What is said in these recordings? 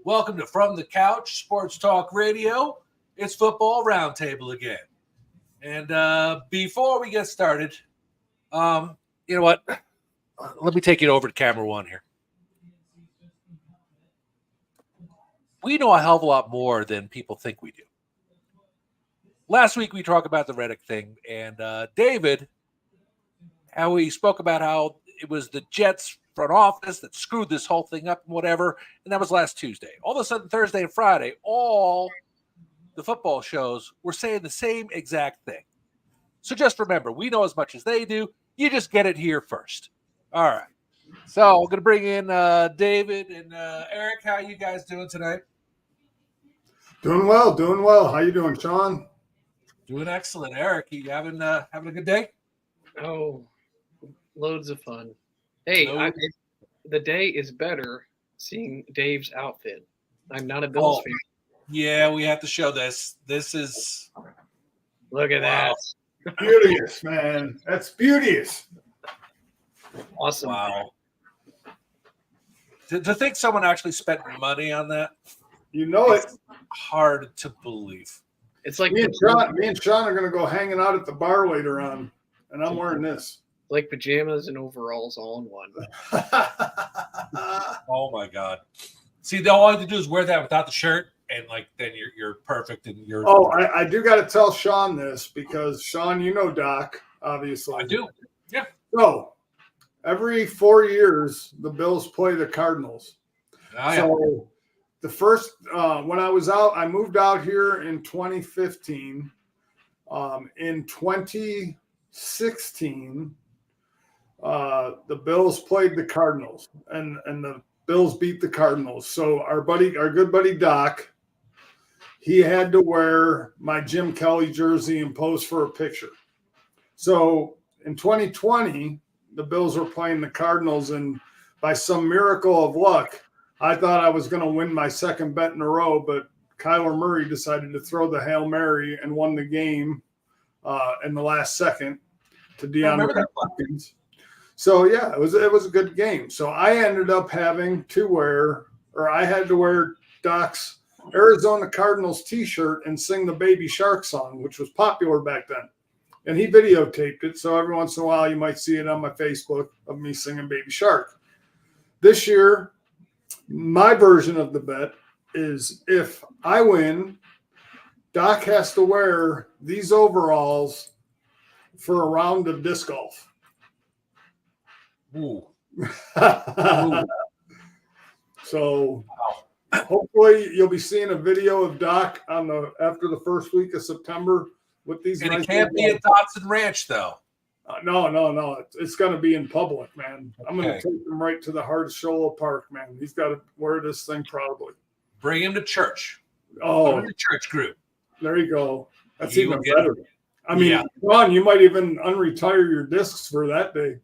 Welcome to From the Couch Sports Talk Radio. It's Football Roundtable again. And before we get started, you know what? Let me take it over to camera one here. We know a hell of a lot more than people think we do. Last week we talked about the Reddick thing, and David, how he spoke about how it was the Jets front office that screwed this whole thing up and whatever, and that was last Tuesday. All of a sudden, Thursday and Friday, all the football shows were saying the same exact thing. So just remember, we know as much as they do. You just get it here first. All right. So I'm going to bring in David and Eric. How are you guys doing tonight? Doing well. How you doing, Sean? Doing excellent. Eric, you having a good day? Oh, loads of fun. Hey, the day is better seeing Dave's outfit. I'm not a Bills fan. Yeah, we have to show this. This is Look at that. Beauteous, man. That's beauteous. Awesome. Wow. To think someone actually spent money on that, You know it. hard to believe. It's like Me and Sean are going to go hanging out at the bar later on, and I'm wearing this. like pajamas and overalls all in one. Oh my God! See, all you have to do is wear that without the shirt, and then you're perfect. And you're. Oh, I do got to tell Sean this because Sean, you know Doc, obviously. I do. Yeah. So every 4 years, the Bills play the Cardinals. Oh, yeah. So the first when I was out, I moved out here in 2015. In 2016. The Bills played the Cardinals, and the Bills beat the Cardinals. So our good buddy Doc, he had to wear my Jim Kelly jersey and pose for a picture. So in 2020, the Bills were playing the Cardinals, and by some miracle of luck, I thought I was going to win my second bet in a row, but Kyler Murray decided to throw the Hail Mary and won the game in the last second to DeAndre Hopkins. So yeah, it was a good game. So I ended up having to wear Doc's Arizona Cardinals t-shirt and sing the Baby Shark song, which was popular back then. And he videotaped it, so every once in a while you might see it on my Facebook of me singing Baby Shark. This year, my version of the bet is if I win, Doc has to wear these overalls for a round of disc golf. Ooh. So hopefully you'll be seeing a video of Doc after the first week of September with these. And it can't be at Dotson Ranch though. No. It's going to be in public, man. Okay. I'm going to take him right to the heart of Shola Park, man. He's got to wear this thing proudly. Bring him to church. Oh, Go to the church group. there you go. That's He even will get better. I mean, Yeah. Ron, you might even unretire your discs for that day.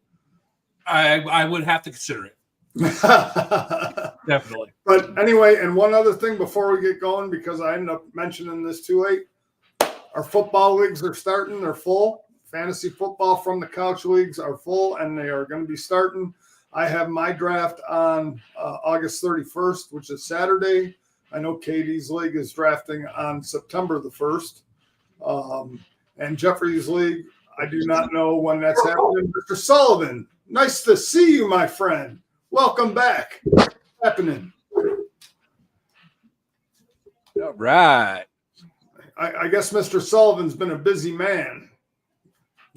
I would have to consider it. Definitely. But anyway, and one other thing before we get going, because I ended up mentioning this too late, our football leagues are starting. They're full. Fantasy football from the couch leagues are full, and they are going to be starting. I have my draft on August 31st, which is Saturday. I know Katie's league is drafting on September the 1st. And Jeffrey's league, I do not know when that's happening. Mr. Sullivan, nice to see you, my friend. Welcome back. What's happening? All right. I guess Mr. Sullivan's been a busy man,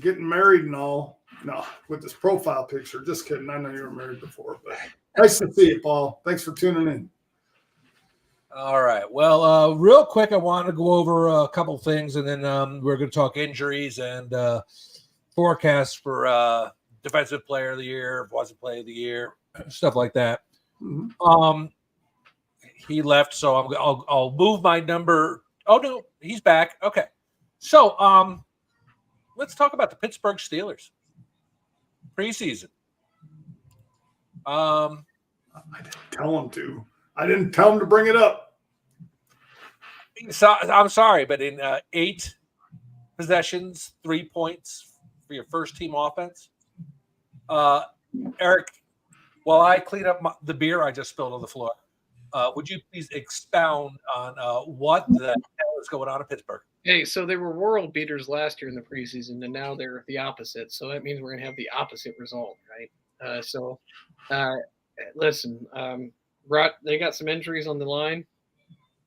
getting married and all. No, with this profile picture. Just kidding. I know you were married before, but nice to see you, Paul. Thanks for tuning in. All right. Well, real quick, I want to go over a couple things, and then we're going to talk injuries and forecasts for defensive player of the year, wasn't player of the year, stuff like that. Mm-hmm. He left, so I'll move my number. Oh no, he's back. Okay. So let's talk about the Pittsburgh Steelers preseason. I didn't tell him to. I didn't tell him to bring it up. So, I'm sorry, but in 8 possessions, 3 points for your first team offense. Eric, while I clean up the beer I just spilled on the floor, Would you please expound on what the hell is going on in Pittsburgh? Hey, so they were world beaters last year in the preseason, and now they're the opposite. So that means we're going to have the opposite result, right? Uh, listen, they got some injuries on the line.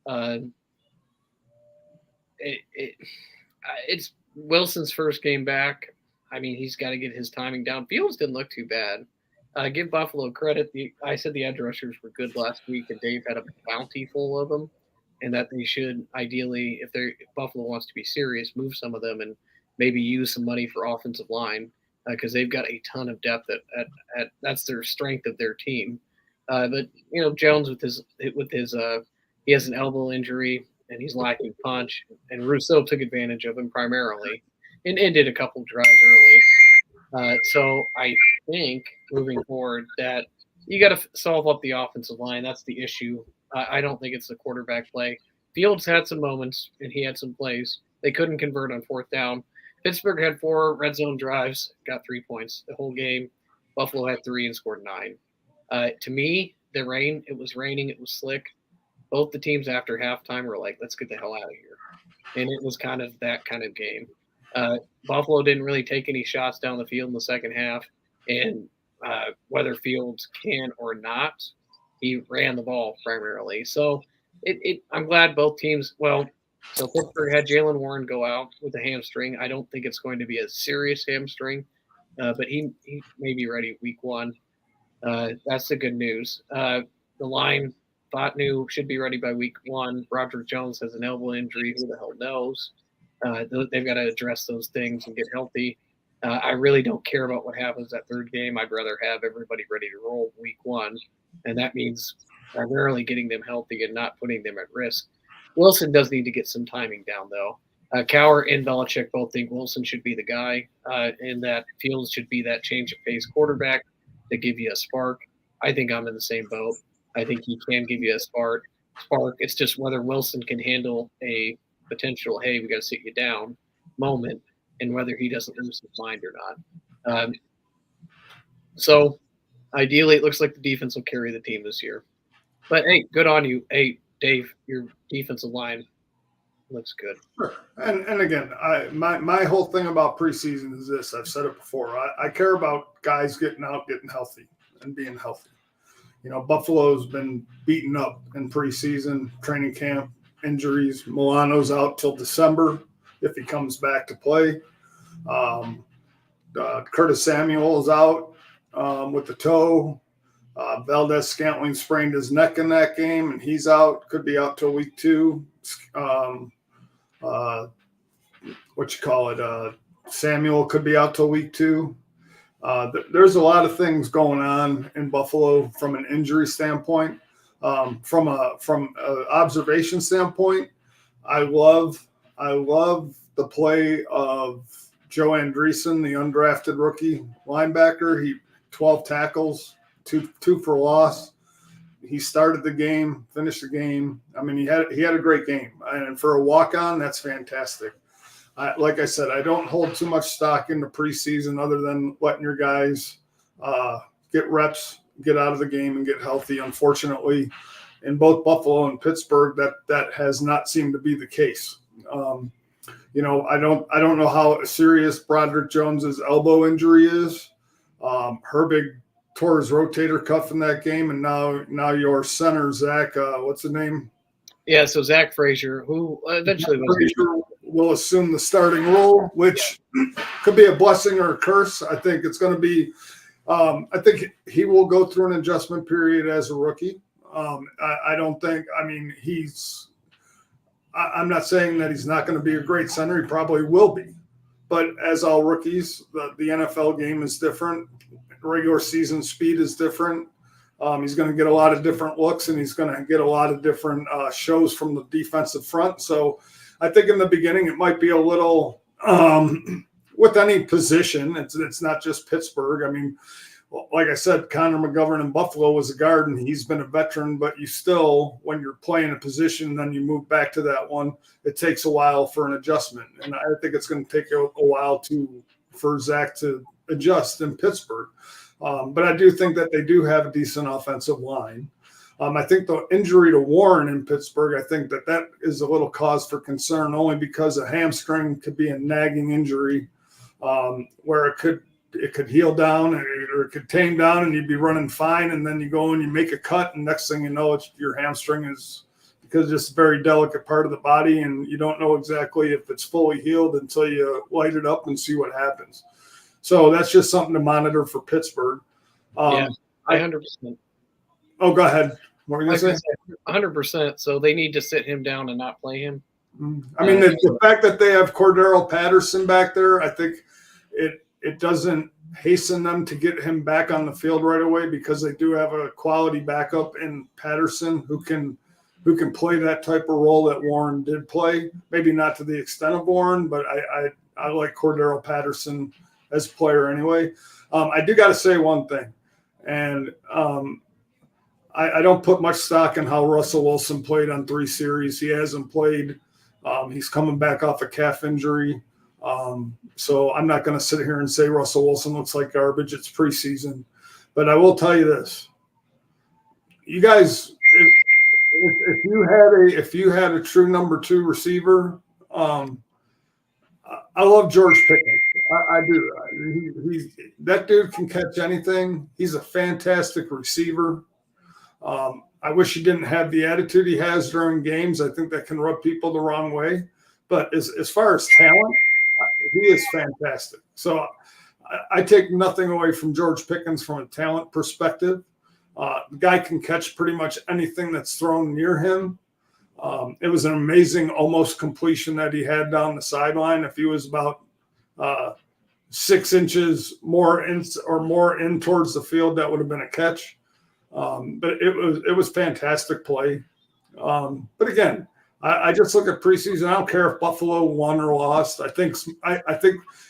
Uh, it's Wilson's first game back. I mean, he's got to get his timing down. Fields didn't look too bad. Give Buffalo credit. I said the edge rushers were good last week, and Dave had a bounty full of them, and that they should ideally, if Buffalo wants to be serious, move some of them and maybe use some money for offensive line because they've got a ton of depth at that's their strength of their team. But Jones with his he has an elbow injury and he's lacking punch, and Rousseau took advantage of him primarily and ended a couple drives early. So I think moving forward that you got to solve up the offensive line. That's the issue. I don't think it's the quarterback play. Fields had some moments and he had some plays. They couldn't convert on fourth down. Pittsburgh had 4 red zone drives, got 3 points the whole game. Buffalo had 3 and scored 9. To me, it was raining, it was slick. Both the teams after halftime were like, let's get the hell out of here. And it was kind of that kind of game. Buffalo didn't really take any shots down the field in the second half. And whether Fields can or not, he ran the ball primarily. So I'm glad both teams – so Pittsburgh had Jalen Warren go out with a hamstring. I don't think it's going to be a serious hamstring, but he may be ready week 1. That's the good news. The line – Botnu should be ready by week 1. Broderick Jones has an elbow injury. Who the hell knows? They've got to address those things and get healthy. I really don't care about what happens that third game. I'd rather have everybody ready to roll week 1, and that means primarily getting them healthy and not putting them at risk. Wilson does need to get some timing down, though. Cowher and Belichick both think Wilson should be the guy, and that Fields should be that change of pace quarterback to give you a spark. I think I'm in the same boat. I think he can give you a spark. It's just whether Wilson can handle a potential, hey, we got to sit you down moment, and whether he doesn't lose his mind or not. So ideally, it looks like the defense will carry the team this year. But, hey, good on you. Hey, Dave, your defensive line looks good. Sure. And again, my whole thing about preseason is this. I've said it before. I care about guys getting out, getting healthy, and being healthy. Buffalo's been beaten up in preseason, training camp, injuries. Milano's out till December if he comes back to play. Curtis Samuel is out with the toe. Valdez-Scantling sprained his neck in that game, and he's out. Could be out till week 2. Samuel could be out till week 2. There's a lot of things going on in Buffalo from an injury standpoint. From an observation standpoint, I love the play of Joe Andreessen, the undrafted rookie linebacker. He 12 tackles, two for loss. He started the game, finished the game. I mean, he had a great game, and for a walk-on, that's fantastic. Like I said, I don't hold too much stock in the preseason other than letting your guys get reps, get out of the game, and get healthy. Unfortunately, in both Buffalo and Pittsburgh, that has not seemed to be the case. I don't know how serious Broderick Jones's elbow injury is. Herbig tore his rotator cuff in that game, and now your center, Zach, what's the name? Yeah, so Zach Frazier, who eventually will assume the starting role, which could be a blessing or a curse. I think it's going to be I think he will go through an adjustment period as a rookie. I'm not saying that he's not going to be a great center. He probably will be. But as all rookies, the NFL game is different. Regular season speed is different. He's going to get a lot of different looks, and he's going to get a lot of different shows from the defensive front. So I think in the beginning it might be a little with any position. It's not just Pittsburgh. I mean, like I said, Connor McGovern in Buffalo was a guard, and he's been a veteran. But you still, when you're playing a position, then you move back to that one. It takes a while for an adjustment, and I think it's going to take a while for Zach to adjust in Pittsburgh. But I do think that they do have a decent offensive line. I think the injury to Warren in Pittsburgh, I think that is a little cause for concern, only because a hamstring could be a nagging injury where it could heal down or it could tame down and you'd be running fine, and then you go and you make a cut, and next thing you know, your hamstring is, because it's a very delicate part of the body, and you don't know exactly if it's fully healed until you light it up and see what happens. So that's just something to monitor for Pittsburgh. Yeah, 100%. Oh, go ahead. What were you going to say? 100%. So they need to sit him down and not play him. I mean, the fact that they have Cordero Patterson back there, I think it doesn't hasten them to get him back on the field right away, because they do have a quality backup in Patterson who can play that type of role that Warren did play. Maybe not to the extent of Warren, but I like Cordero Patterson as a player anyway. I do got to say one thing, and I don't put much stock in how Russell Wilson played on 3 series. He hasn't played. He's coming back off a calf injury. So I'm not going to sit here and say Russell Wilson looks like garbage. It's preseason. But I will tell you this. You guys, if you had a true number 2 receiver, I love George Pickens. I do. That dude can catch anything. He's a fantastic receiver. I wish he didn't have the attitude he has during games. I think that can rub people the wrong way. But as far as talent, he is fantastic. So I take nothing away from George Pickens from a talent perspective. The guy can catch pretty much anything that's thrown near him. It was an amazing almost completion that he had down the sideline. If he was about 6 inches more in towards the field, that would have been a catch. But it was fantastic play. But again, I just look at preseason. I don't care if Buffalo won or lost. I think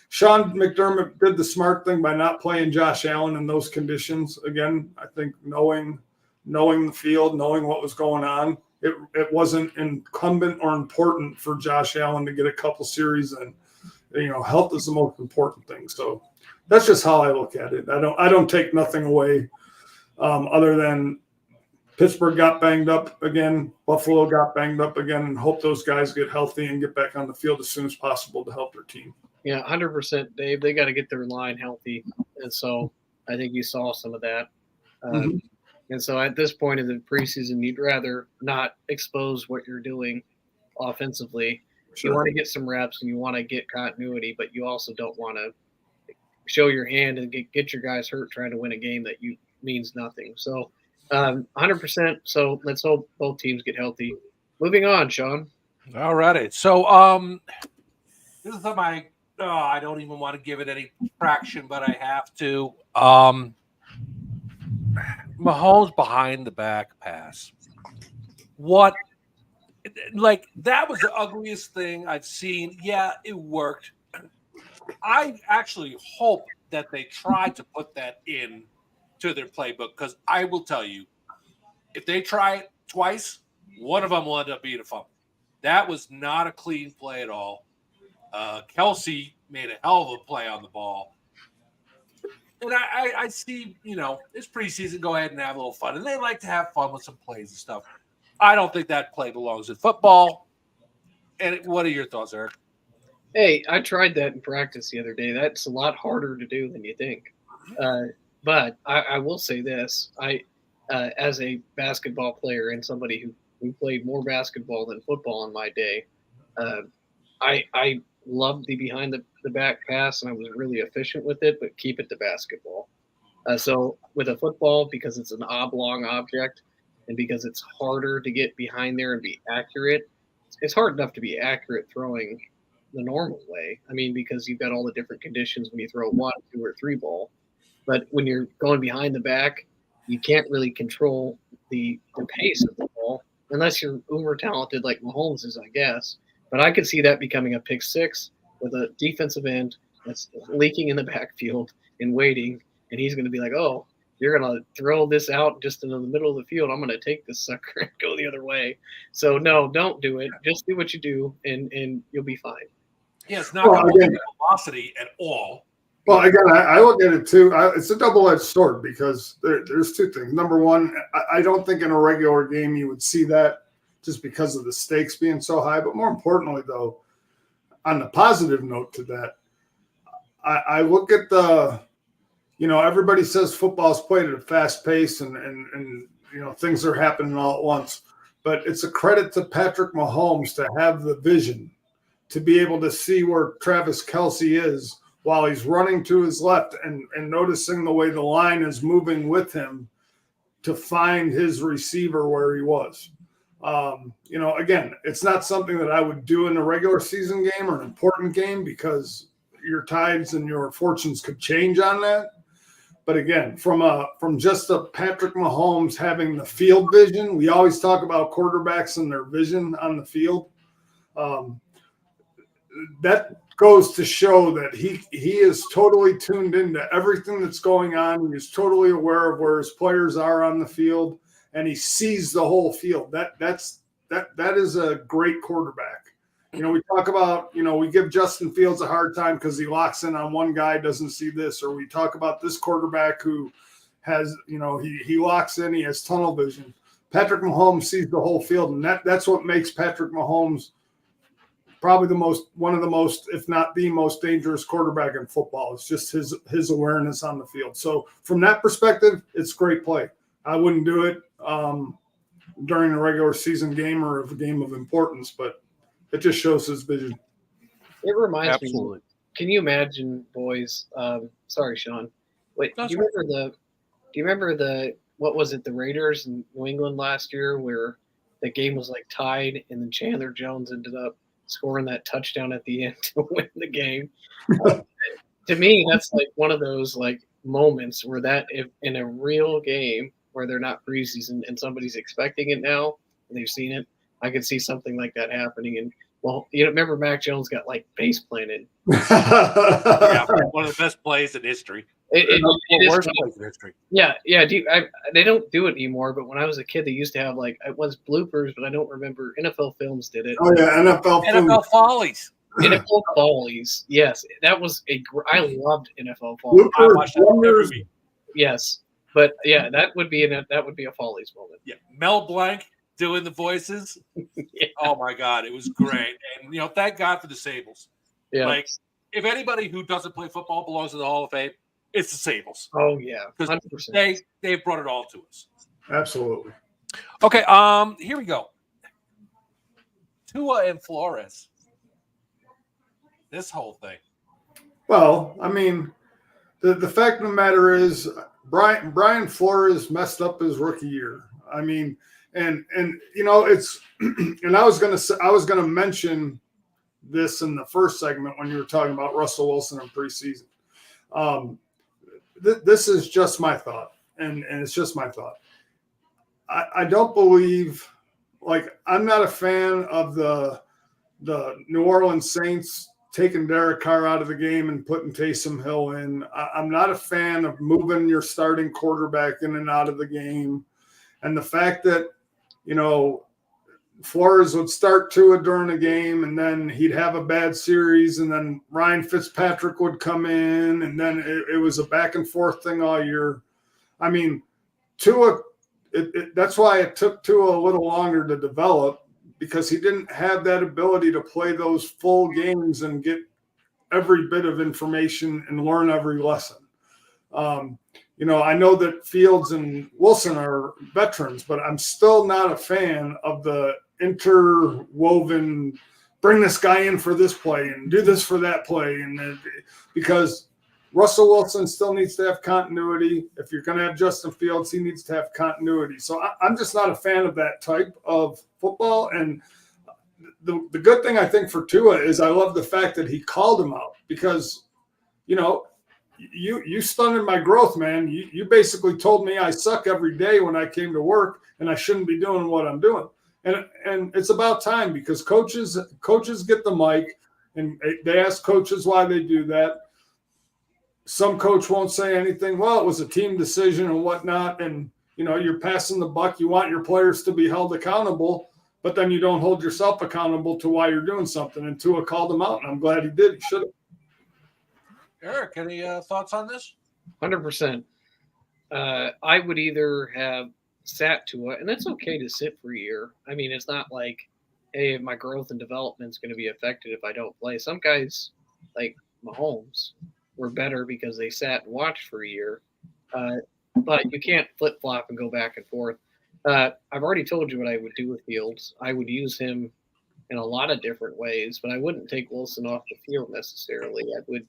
Sean McDermott did the smart thing by not playing Josh Allen in those conditions. Again, I think knowing the field, knowing what was going on, it wasn't incumbent or important for Josh Allen to get a couple series, and health is the most important thing. So that's just how I look at it. I don't take nothing away. Other than Pittsburgh got banged up again, Buffalo got banged up again, and hope those guys get healthy and get back on the field as soon as possible to help their team. Yeah, 100%, Dave. They got to get their line healthy, and so I think you saw some of that. And so at this point in the preseason, you'd rather not expose what you're doing offensively. Sure. You want to get some reps and you want to get continuity, but you also don't want to show your hand and get your guys hurt trying to win a game that means nothing. So 100%. So let's hope both teams get healthy. Moving on, Sean. All righty. So this is something I don't even want to give it any traction, but I have to. Mahomes behind the back pass. What? Like, that was the ugliest thing I've seen. Yeah, it worked. I actually hope that they try to put that in to their playbook, because I will tell you, if they try it twice, one of them will end up being a fumble. That was not a clean play at all. Kelsey made a hell of a play on the ball. And I see, it's preseason, go ahead and have a little fun. And they like to have fun with some plays and stuff. I don't think that play belongs in football. And what are your thoughts, Eric? Hey, I tried that in practice the other day. That's a lot harder to do than you think. But I will say this. As a basketball player and somebody who played more basketball than football in my day, I loved the behind the back pass, and I was really efficient with it, but keep it to basketball. So with a football, because it's an oblong object and because it's harder to get behind there and be accurate, it's hard enough to be accurate throwing the normal way. I mean, because you've got all the different conditions when you throw 1, 2, or 3 ball. But when you're going behind the back, you can't really control the pace of the ball unless you're uber talented like Mahomes is, I guess. But I could see that becoming a pick 6 with a defensive end that's leaking in the backfield and waiting, and he's going to be like, oh, you're going to throw this out just into the middle of the field. I'm going to take this sucker and go the other way. So, no, don't do it. Just do what you do, and you'll be fine. Yeah, it's not going to be velocity at all. Well, again, I look at it too. It's a double-edged sword because there's two things. Number one, I don't think in a regular game you would see that just because of the stakes being so high. But more importantly, though, on the positive note to that, I look at everybody says football's played at a fast pace and things are happening all at once. But it's a credit to Patrick Mahomes to have the vision to be able to see where Travis Kelce is while he's running to his left and noticing the way the line is moving with him to find his receiver where he was. Again, it's not something that I would do in a regular season game or an important game because your tides and your fortunes could change on that. But again, from just a Patrick Mahomes having the field vision, we always talk about quarterbacks and their vision on the field. That goes to show that he is totally tuned into everything that's going on. He's totally aware of where his players are on the field, and he sees the whole field. That is a great quarterback. We talk about, we give Justin Fields a hard time because he locks in on one guy, doesn't see this, or we talk about this quarterback who has, he locks in, he has tunnel vision. Patrick Mahomes sees the whole field, and that's what makes Patrick Mahomes probably one of the most, if not the most dangerous quarterback in football. It's just his awareness on the field. So from that perspective, it's great play. I wouldn't do it during a regular season game or a game of importance, but it just shows his vision. It reminds Absolutely. me. Can you imagine, boys? Sorry, Sean. Wait, do you remember the what was it? The Raiders in New England last year, where the game was like tied, and then Chandler Jones ended up scoring that touchdown at the end to win the game. To me, that's like one of those like moments where that if in a real game where they're not preseason and somebody's expecting it now and they've seen it, I could see something like that happening. And remember Mac Jones got like base planted. Yeah, one of the best plays in history. It is worst plays in history. Yeah. They don't do it anymore. But when I was a kid, they used to have like it was bloopers, but I don't remember. NFL Films did it. Oh yeah, NFL Follies. NFL Follies. Yes, that was I loved NFL Follies. Bloopers, I watched that every week. Yes, but yeah, that would be a Follies moment. Yeah, Mel Blanc doing the voices. Yeah. Oh my God, it was great. And thank God for the Sables. Yeah. Like if anybody who doesn't play football belongs in the Hall of Fame, it's the Sables. Oh yeah, 100%. They've brought it all to us. Absolutely. Okay, here we go. Tua and Flores. This whole thing. Well, I mean, the fact of the matter is Brian Flores messed up his rookie year. I mean, and it's and I was gonna mention this in the first segment when you were talking about Russell Wilson in preseason. This is just my thought, and it's just my thought. I don't believe, I'm not a fan of the New Orleans Saints taking Derek Carr out of the game and putting Taysom Hill in. I'm not a fan of moving your starting quarterback in and out of the game. And the fact that, Flores would start Tua during a game and then he'd have a bad series and then Ryan Fitzpatrick would come in and then it was a back and forth thing all year. I mean, Tua, that's why it took Tua a little longer to develop, because he didn't have that ability to play those full games and get every bit of information and learn every lesson. I know that Fields and Wilson are veterans, but I'm still not a fan of the interwoven, bring this guy in for this play and do this for that play. Because Russell Wilson still needs to have continuity. If you're going to have Justin Fields, he needs to have continuity. So I'm just not a fan of that type of football. And the good thing I think for Tua is I love the fact that he called him out, because, you stunted my growth, man. You basically told me I suck every day when I came to work and I shouldn't be doing what I'm doing. And it's about time, because coaches get the mic and they ask coaches why they do that. Some coach won't say anything. Well, it was a team decision and whatnot. And, you're passing the buck. You want your players to be held accountable, but then you don't hold yourself accountable to why you're doing something. And Tua called him out, and I'm glad he did. He should have. Eric, any thoughts on this? 100%. I would either have sat to it, and it's okay to sit for a year. I mean, it's not like, hey, my growth and development is going to be affected if I don't play. Some guys, like Mahomes, were better because they sat and watched for a year. But you can't flip flop and go back and forth. I've already told you what I would do with Fields. I would use him in a lot of different ways, but I wouldn't take Wilson off the field necessarily. I would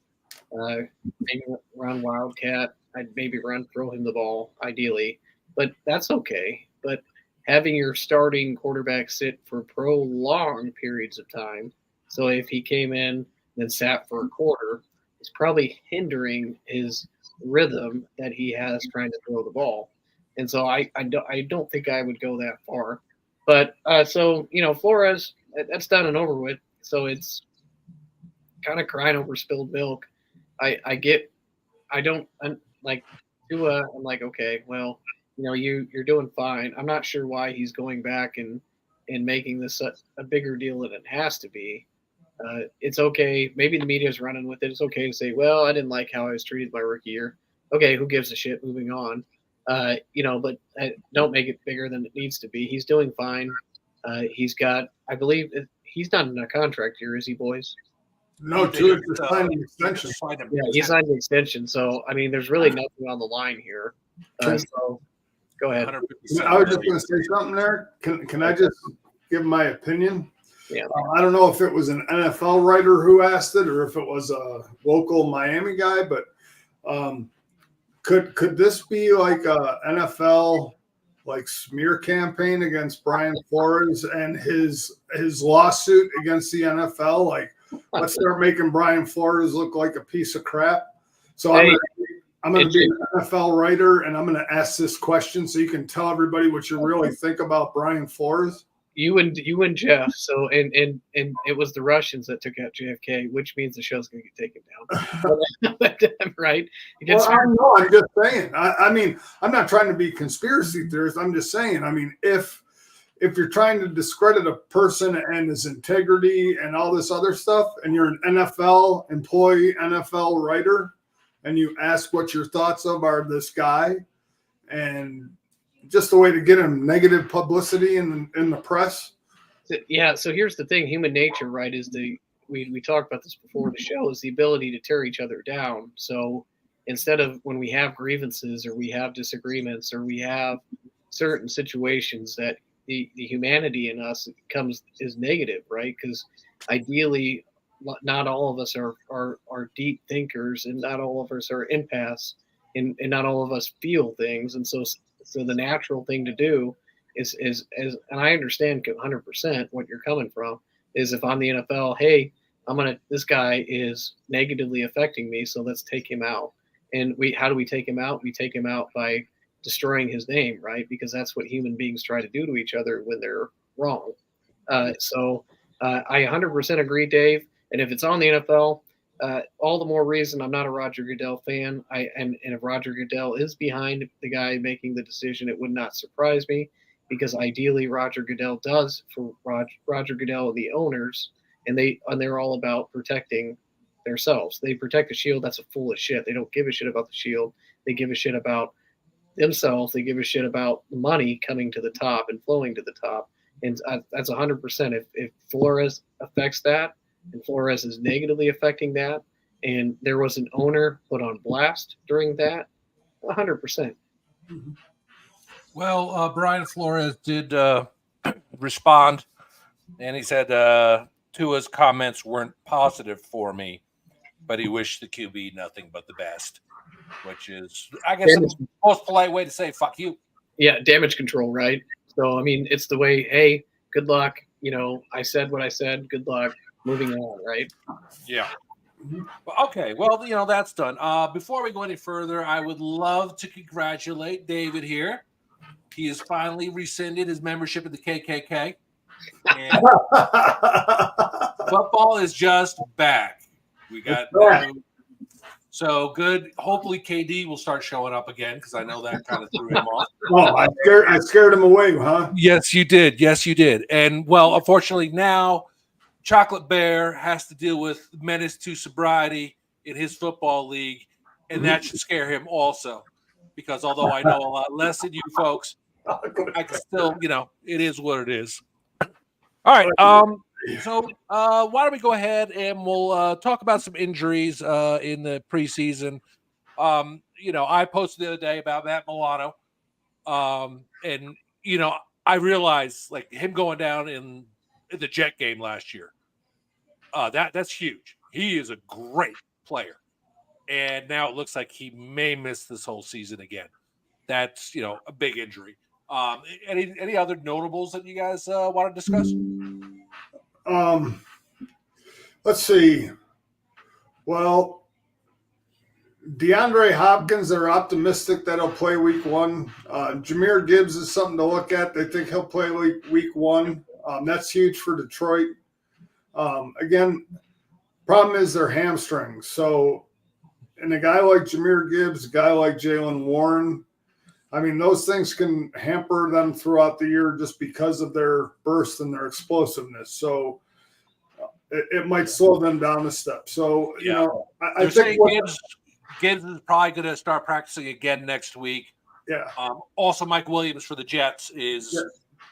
maybe run Wildcat. I'd maybe throw him the ball, ideally, but that's okay. But having your starting quarterback sit for prolonged periods of time, so if he came in and then sat for a quarter, it's probably hindering his rhythm that he has trying to throw the ball. And so I don't think I would go that far. But so, Flores, that's done and over with. So it's kind of crying over spilled milk. I'm like Tua. I'm like, okay, well, you're doing fine. I'm not sure why he's going back and making this a bigger deal than it has to be. It's okay. Maybe the media's running with it. It's okay to say, well, I didn't like how I was treated my rookie year. Okay, who gives a shit? Moving on. But don't make it bigger than it needs to be. He's doing fine. He's got, I believe, he's not in a contract here, is he, boys? No, Tua just signed an extension. Yeah, he signed an extension. So, I mean, there's really nothing on the line here. So, go ahead. I was just going to say something there. Can I just give my opinion? Yeah. I don't know if it was an NFL writer who asked it or if it was a local Miami guy, but could this be like a NFL like smear campaign against Brian Flores and his lawsuit against the NFL? Like, let's start making Brian Flores look like a piece of crap. So I'm going to be an NFL writer, and I'm going to ask this question so you can tell everybody what you really think about Brian Flores. You and Jeff. So and it was the Russians that took out JFK, which means the show's going to get taken down. Right? I'm just saying. I mean, I'm not trying to be conspiracy theorist. I'm just saying. I mean, if you're trying to discredit a person and his integrity and all this other stuff, and you're an NFL employee, NFL writer, and you ask what your thoughts are this guy, and just a way to get him negative publicity in the press. Yeah. So here's the thing: human nature, right? Is we talked about this before the show, is the ability to tear each other down. So instead of when we have grievances or we have disagreements or we have certain situations that the humanity in us is negative, right? Because ideally, not all of us are deep thinkers, and not all of us are empaths, and not all of us feel things, and so the natural thing to do is and I understand 100% what you're coming from, is if I'm the NFL, hey, this guy is negatively affecting me, so let's take him out. And how do we take him out? We take him out by destroying his name, right? Because that's what human beings try to do to each other when they're wrong. So I 100% agree, Dave. And if it's on the NFL, all the more reason I'm not a Roger Goodell fan. And if Roger Goodell is behind the guy making the decision, it would not surprise me, because ideally Roger Goodell does for Roger Goodell and the owners, and they're all about protecting themselves. They protect the shield. That's full of shit. They don't give a shit about the shield. They give a shit about themselves. They give a shit about the money coming to the top and flowing to the top. And that's 100%. If Flores affects that, and Flores is negatively affecting that, and there was an owner put on blast during that, 100%. Well, Brian Flores did respond, and he said Tua's comments weren't positive for me, but he wished the QB nothing but the best, which is, I guess, the most polite way to say "fuck you." Yeah, damage control, right? So, I mean, it's the way, hey, good luck. I said what I said. Good luck. Moving on, right? Yeah. Okay. Well, that's done. Before we go any further, I would love to congratulate David here. He has finally rescinded his membership in the KKK. And football is just back. We got so good. Hopefully, KD will start showing up again, because I know that kind of threw him off. Oh, I scared him away, huh? Yes, you did. Yes, you did. And well, unfortunately, now Chocolate Bear has to deal with menace to sobriety in his football league, and that should scare him also. Because although I know a lot less than you folks, I can still, it is what it is. All right. So why don't we go ahead and we'll talk about some injuries in the preseason. I posted the other day about Matt Milano. And I realized like him going down in the Jet game last year. That's huge. He is a great player. And now it looks like he may miss this whole season again. That's a big injury. Any other notables that you guys want to discuss? Let's see. Well, DeAndre Hopkins, they're optimistic that he'll play week 1. Jahmyr Gibbs is something to look at. They think he'll play week 1. That's huge for Detroit. Again, problem is their hamstrings. So, and a guy like Jahmyr Gibbs, a guy like Jaylen Warren, I mean, those things can hamper them throughout the year just because of their burst and their explosiveness. So it might slow them down a step. So, I think Gibbs is probably going to start practicing again next week. Yeah. Also, Mike Williams for the Jets is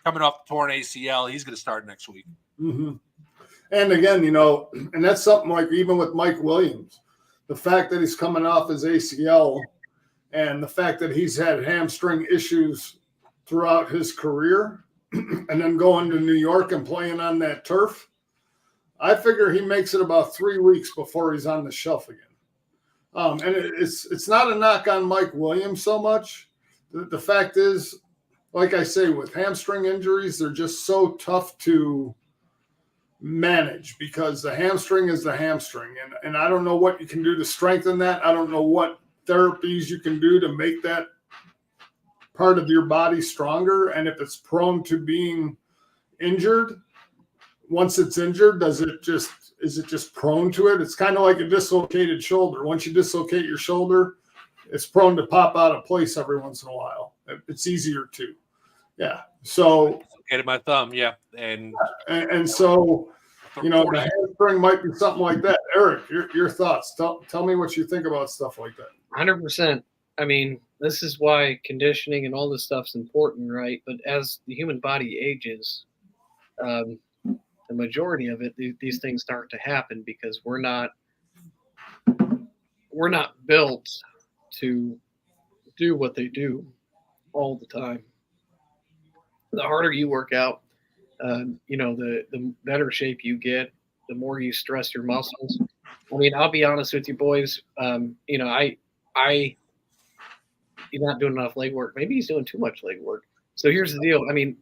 coming off the torn ACL. He's going to start next week. Mm-hmm. And again, and that's something like even with Mike Williams, the fact that he's coming off his ACL and the fact that he's had hamstring issues throughout his career and then going to New York and playing on that turf, I figure he makes it about 3 weeks before he's on the shelf again. And it's not a knock on Mike Williams so much. The fact is, like I say, with hamstring injuries, they're just so tough to manage because the hamstring is the hamstring. And I don't know what you can do to strengthen that. I don't know what therapies you can do to make that part of your body stronger. And if it's prone to being injured, once it's injured, is it just prone to it? It's kind of like a dislocated shoulder. Once you dislocate your shoulder, it's prone to pop out of place every once in a while. It's easier to. Yeah. So dislocated my thumb, yeah. And so, the hamstring might be something like that. Eric, your thoughts. Tell me what you think about stuff like that. 100%. I mean, this is why conditioning and all this stuff's important, right? But as the human body ages, the majority of it, these things start to happen because we're not built to do what they do all the time. The harder you work out, the better shape you get, the more you stress your muscles. I mean, I'll be honest with you boys. He's not doing enough leg work. Maybe he's doing too much leg work. So here's the deal. I mean,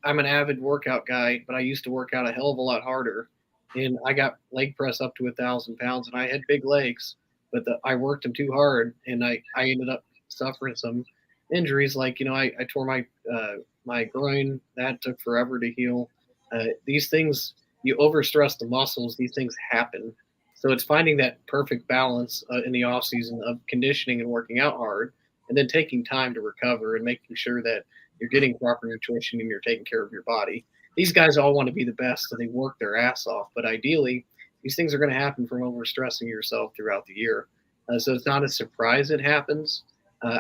I'm an avid workout guy, but I used to work out a hell of a lot harder. And I got leg press up to 1,000 pounds, and I had big legs, but I worked them too hard, and I ended up suffering some injuries. Like, I tore my groin. That took forever to heal. These things, you overstress the muscles, these things happen. So it's finding that perfect balance in the off season of conditioning and working out hard, and then taking time to recover and making sure that you're getting proper nutrition and you're taking care of your body. These guys all want to be the best, so they work their ass off. But ideally, these things are going to happen from overstressing yourself throughout the year. So it's not a surprise it happens.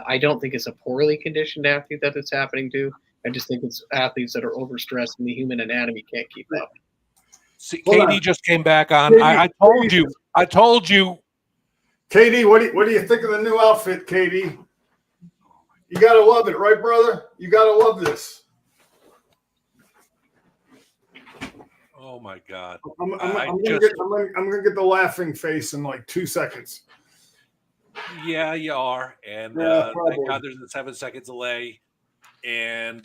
I don't think it's a poorly conditioned athlete that it's happening to. I just think it's athletes that are overstressed and the human anatomy can't keep up. See, Katie just came back on. Katie, I told you. Katie, what do you think of the new outfit, Katie? You gotta love it, right, brother? You gotta love this. Oh my God! I'm gonna get the laughing face in like 2 seconds. Yeah, you are, and thank God there's a 7 second delay, and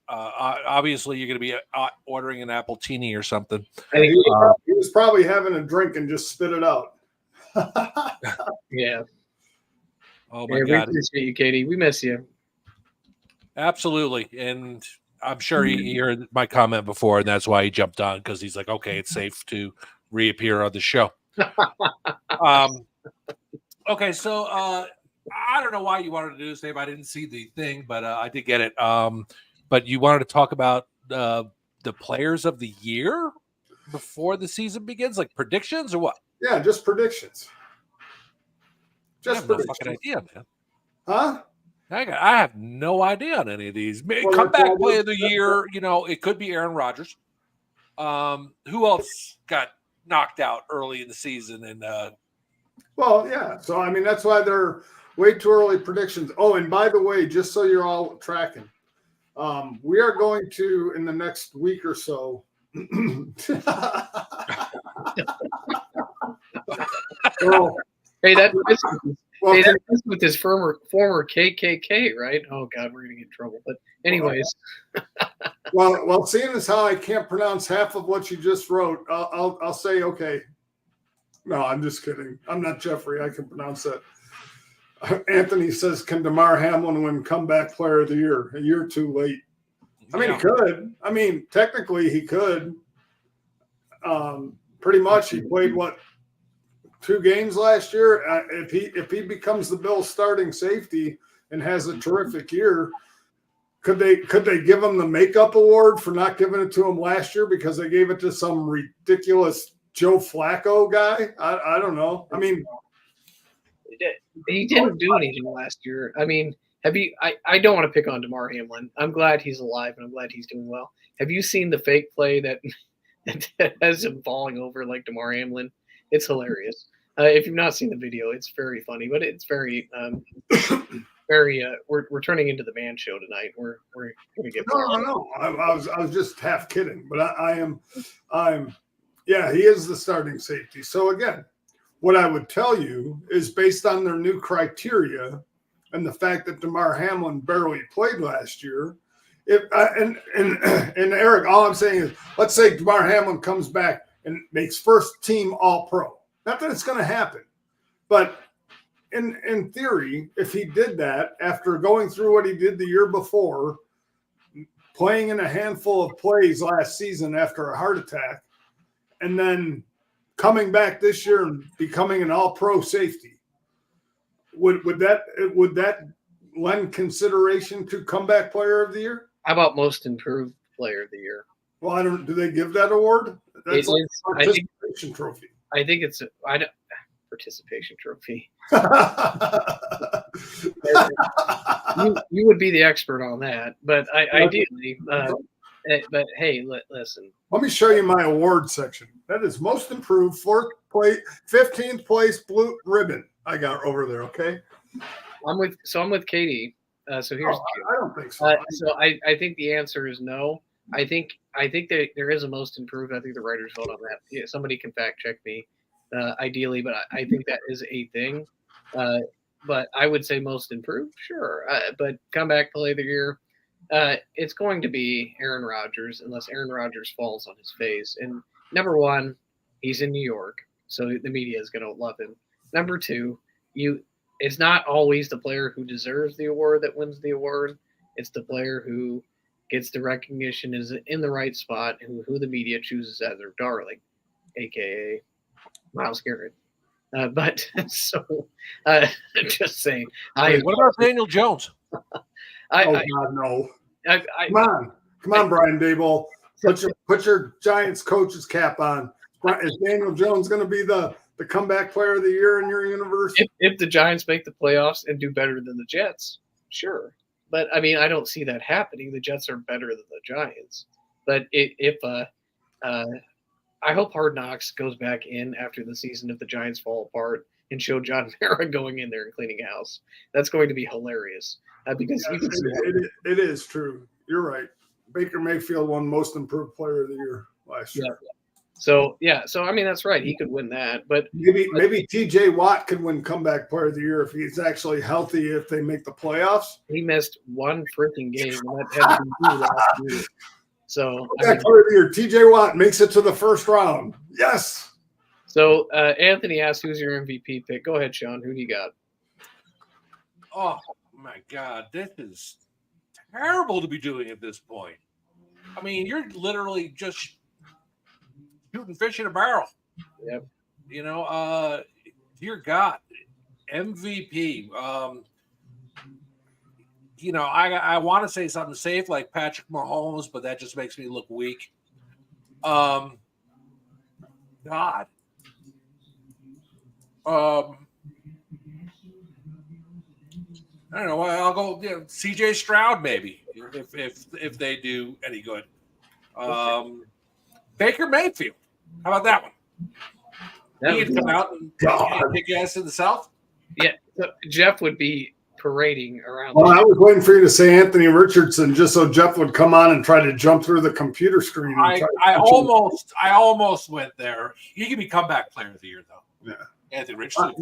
obviously you're going to be ordering an appletini or something. He was probably having a drink and just spit it out. Yeah. Oh my God! We appreciate you, Katie. We miss you. Absolutely, and I'm sure he heard my comment before, and that's why he jumped on, because he's like, okay, it's safe to reappear on the show. Okay, so I don't know why you wanted to do this, Dave. I didn't see the thing, but I did get it. But you wanted to talk about the players of the year before the season begins, like predictions or what? Yeah, just predictions. I have no fucking idea, man. Huh? I have no idea on any of these. Well, Comeback play of the year, it could be Aaron Rodgers. Who else got knocked out early in the season? And well, yeah. So I mean, that's why they're way too early predictions. Oh, and by the way, just so you're all tracking, we are going to in the next week or so. Well, hey, that's with his former KKK, right? Oh God, we're gonna get in trouble. But anyways, well, seeing as how I can't pronounce half of what you just wrote, I'll say okay. No, I'm just kidding. I'm not Jeffrey. I can pronounce that. Anthony says, "Can Damar Hamlin win Comeback Player of the Year? A year too late." I mean, he could. I mean, technically, he could. Pretty much, he played 2 games last year. If he becomes the Bills' starting safety and has a terrific year, could they give him the makeup award for not giving it to him last year because they gave it to some ridiculous Joe Flacco guy? I don't know. I mean, he didn't do anything last year. I mean, I don't want to pick on Damar Hamlin. I'm glad he's alive and I'm glad he's doing well. Have you seen the fake play that has him falling over like Damar Hamlin? It's hilarious. If you've not seen the video, it's very funny, but it's very, very. We're turning into the man show tonight. We're gonna get. No. I was just half kidding, but I'm. Yeah, he is the starting safety. So again, what I would tell you is based on their new criteria and the fact that Damar Hamlin barely played last year. And Eric, all I'm saying is, let's say Damar Hamlin comes back and makes first team All-Pro. Not that it's going to happen, but in theory, if he did that after going through what he did the year before, playing in a handful of plays last season after a heart attack, and then coming back this year and becoming an All-Pro safety, would that lend consideration to Comeback Player of the Year? How about Most Improved Player of the Year? Well, do they give that award? That's like a participation trophy. I think it's participation trophy. you would be the expert on that, but ideally, but hey, listen. Let me show you my award section. That is Most Improved, 15th place blue ribbon. I got over there. Okay. I'm with Katie. So here's. I don't think so. So I think the answer is no. I think that there is a Most Improved. I think the writers vote on that. Yeah, somebody can fact check me, ideally, but I think that is a thing. But I would say Most Improved, sure. But Comeback Play of the Year, it's going to be Aaron Rodgers unless Aaron Rodgers falls on his face. And number one, he's in New York, so the media is going to love him. Number two, it's not always the player who deserves the award that wins the award. It's the player who gets the recognition, is in the right spot, who the media chooses as their darling, aka Myles Garrett. But so, just saying. What about Daniel Jones? God, no! Come on, Brian Daboll. Put your Giants coach's cap on. Is Daniel Jones going to be the Comeback Player of the Year in your universe? If the Giants make the playoffs and do better than the Jets, sure. But I mean, I don't see that happening. The Jets are better than the Giants. But I hope Hard Knocks goes back in after the season if the Giants fall apart and show John Mara going in there and cleaning house. That's going to be hilarious because it is true. You're right. Baker Mayfield won Most Improved Player of the Year last year. So I mean that's right. He could win that, but maybe T.J. Watt could win Comeback Player of the Year if he's actually healthy. If they make the playoffs, he missed one freaking game, and that had to be last year. So Comeback Player of the Year, T.J. Watt makes it to the first round. Yes. So Anthony asked, "Who's your MVP pick?" Go ahead, Sean. Who do you got? Oh my God, this is terrible to be doing at this point. I mean, you're literally just shooting fish in a barrel. Yep. Dear God, MVP. I want to say something safe like Patrick Mahomes, but that just makes me look weak. God, I don't know. I'll go CJ Stroud maybe if they do any good. Baker Mayfield. How about that one? He could come out and kick ass in the South. Yeah, so Jeff would be parading around. Well, I was waiting for you to say Anthony Richardson just so Jeff would come on and try to jump through the computer screen. I almost went there. He could be comeback player of the year though. Yeah, Anthony Richardson.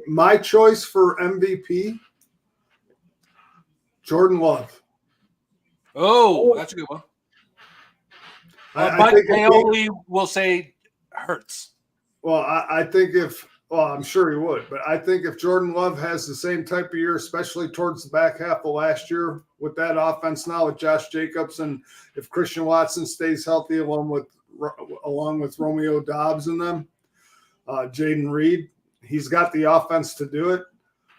My choice for MVP, Jordan Love. Oh, that's a good one. Mike Paoli will say Hurts. Well, I think I'm sure he would, but I think if Jordan Love has the same type of year, especially towards the back half of last year with that offense now with Josh Jacobs, and if Christian Watson stays healthy along with Romeo Doubs and them, Jaden Reed, he's got the offense to do it.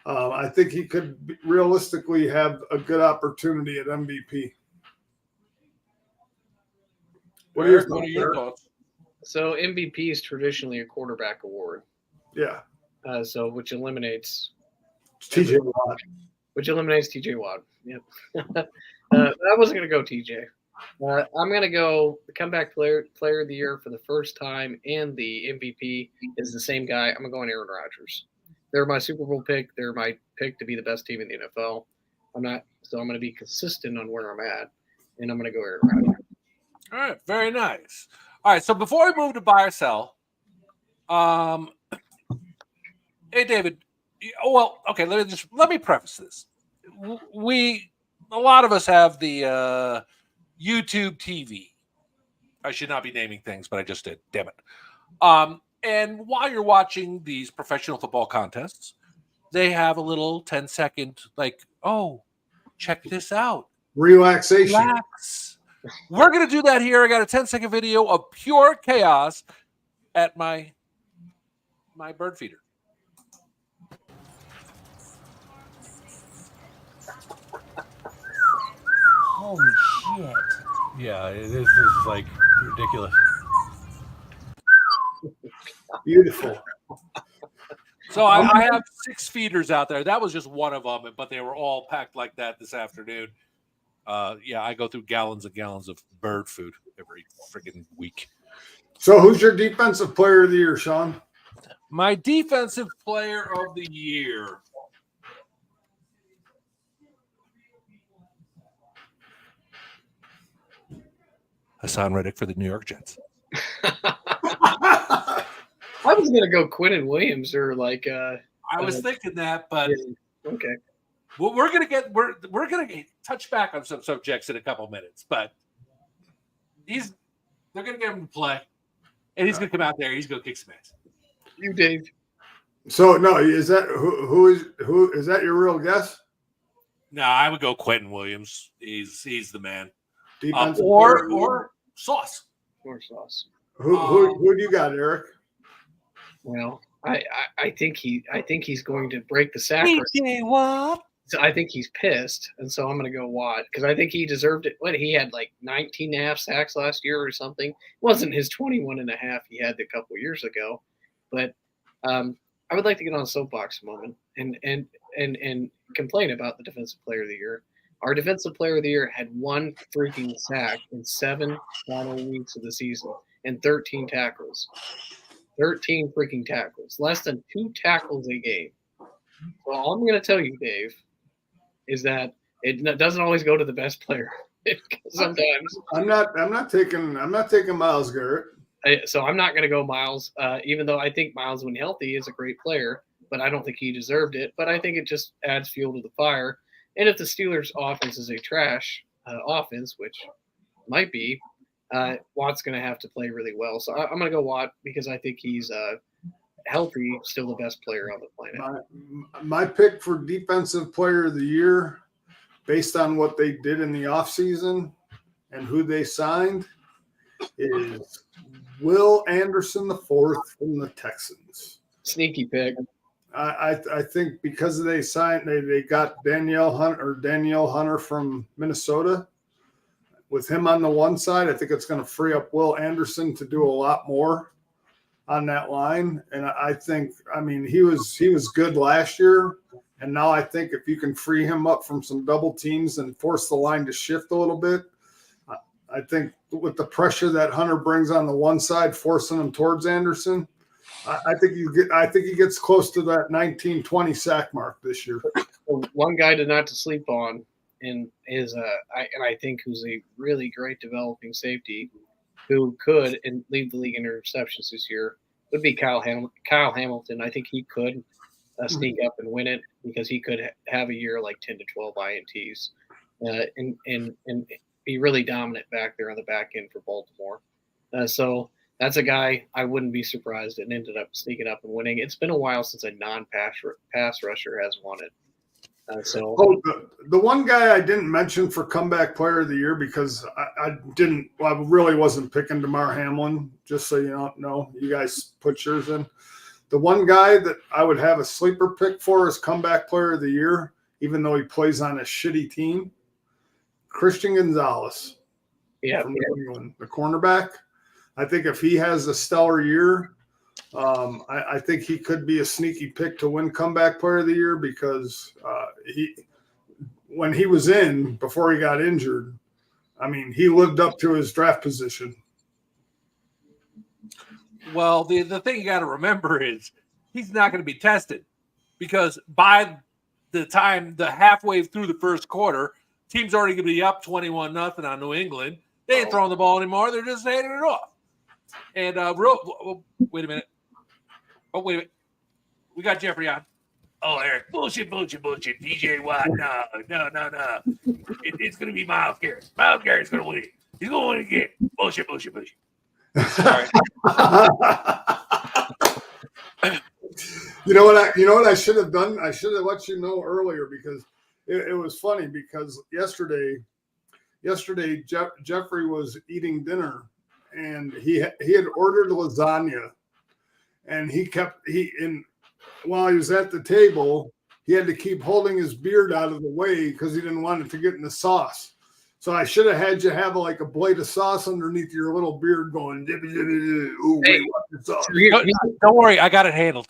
I think he could realistically have a good opportunity at MVP. What are your thoughts? So MVP is traditionally a quarterback award. Yeah. So which eliminates TJ Watt. TJ Watt. Yep. I wasn't going to go TJ. I'm going to go the comeback player of the year for the first time, and the MVP is the same guy. I'm going Aaron Rodgers. They're my Super Bowl pick. They're my pick to be the best team in the NFL. I'm going to be consistent on where I'm at, and I'm going to go Aaron Rodgers. All right, very nice. All right, so before we move to buy or sell, hey David. Well, okay. Let me preface this. A lot of us have the YouTube TV. I should not be naming things, but I just did. Damn it. And while you're watching these professional football contests, they have a little 10-second oh, check this out. Relaxation. Relax. We're going to do that here. I got a 10-second video of pure chaos at my bird feeder. Holy shit. Yeah, this is like ridiculous. Beautiful. So I have 6 feeders out there. That was just one of them, but they were all packed like that this afternoon. I go through gallons and gallons of bird food every freaking week. So who's your defensive player of the year, Sean? My defensive player of the year. Hassan Reddick for the New York Jets. I was going to go Quinnen Williams or I was thinking that, but okay. Well, we're gonna touch back on some subjects in a couple minutes, but they're gonna get him to play, and he's gonna come out there. He's gonna kick some ass. You, Dave. So no, is that who is that your real guess? No, I would go Quentin Williams. He's the man. Or Sauce. Or Sauce. Who do you got, Eric? Well, I think he's going to break the sack. TJ Watt. So I think he's pissed, and so I'm going to go Watt because I think he deserved it. He had 19 and a half sacks last year or something. It wasn't his 21 and a half he had a couple years ago, but I would like to get on a soapbox a moment and complain about the defensive player of the year. Our defensive player of the year had 1 freaking sack in 7 final weeks of the season and 13 tackles. 13 freaking tackles. Less than 2 tackles a game. So all I'm going to tell you, Dave, is that it doesn't always go to the best player. Sometimes I'm not taking Myles Garrett. So I'm not going to go Myles, even though I think Myles, when healthy, is a great player, but I don't think he deserved it. But I think it just adds fuel to the fire. And if the Steelers' offense is a trash offense, which might be, Watt's going to have to play really well. So I'm going to go Watt because I think he's healthy, still the best player on the planet. My pick for defensive player of the year, based on what they did in the offseason and who they signed, is Will Anderson IV from the Texans. Sneaky pick. I think because they got Danielle Hunter from Minnesota. With him on the one side, I think it's going to free up Will Anderson to do a lot more. on that line. And I think, I mean, he was good last year. And now I think if you can free him up from some double teams and force the line to shift a little bit, I think with the pressure that Hunter brings on the one side, forcing him towards Anderson, I think he gets close to that 19-20 sack mark this year. One guy to not to sleep on, and I think who's a really great developing safety, who could and lead the league in interceptions this year, would be Kyle Hamilton. I think he could sneak up and win it because he could have a year like 10 to 12 INTs, and be really dominant back there on the back end for Baltimore. So that's a guy I wouldn't be surprised and ended up sneaking up and winning. It's been a while since a non-pass rusher has won it. The one guy I didn't mention for comeback player of the year because I really wasn't picking Damar Hamlin, just so you know, you guys put yours in. The one guy that I would have a sleeper pick for as comeback player of the year, even though he plays on a shitty team, Christian Gonzalez. From New England, the cornerback. I think if he has a stellar year, I think he could be a sneaky pick to win comeback player of the year because when he was in before he got injured, I mean, he lived up to his draft position. Well, the thing you got to remember is he's not going to be tested because by the time the halfway through the first quarter, team's already going to be up 21-0 on New England. They ain't throwing the ball anymore. They're just handing it off. And wait a minute. Oh, wait a minute. We got Jeffrey on. Oh, Eric, bullshit. DJ Watt, no. It's going to be Myles Garrett. Myles Garrett's going to win. He's going to win again. Bullshit. Sorry. You know what I should have done? I should have let you know earlier because it was funny because yesterday Jeffrey was eating dinner and he had ordered lasagna and while he was at the table, he had to keep holding his beard out of the way because he didn't want it to get in the sauce. So I should have had you have like a blade of sauce underneath your little beard going, ooh, hey, wait, sauce. Don't worry, I got it handled.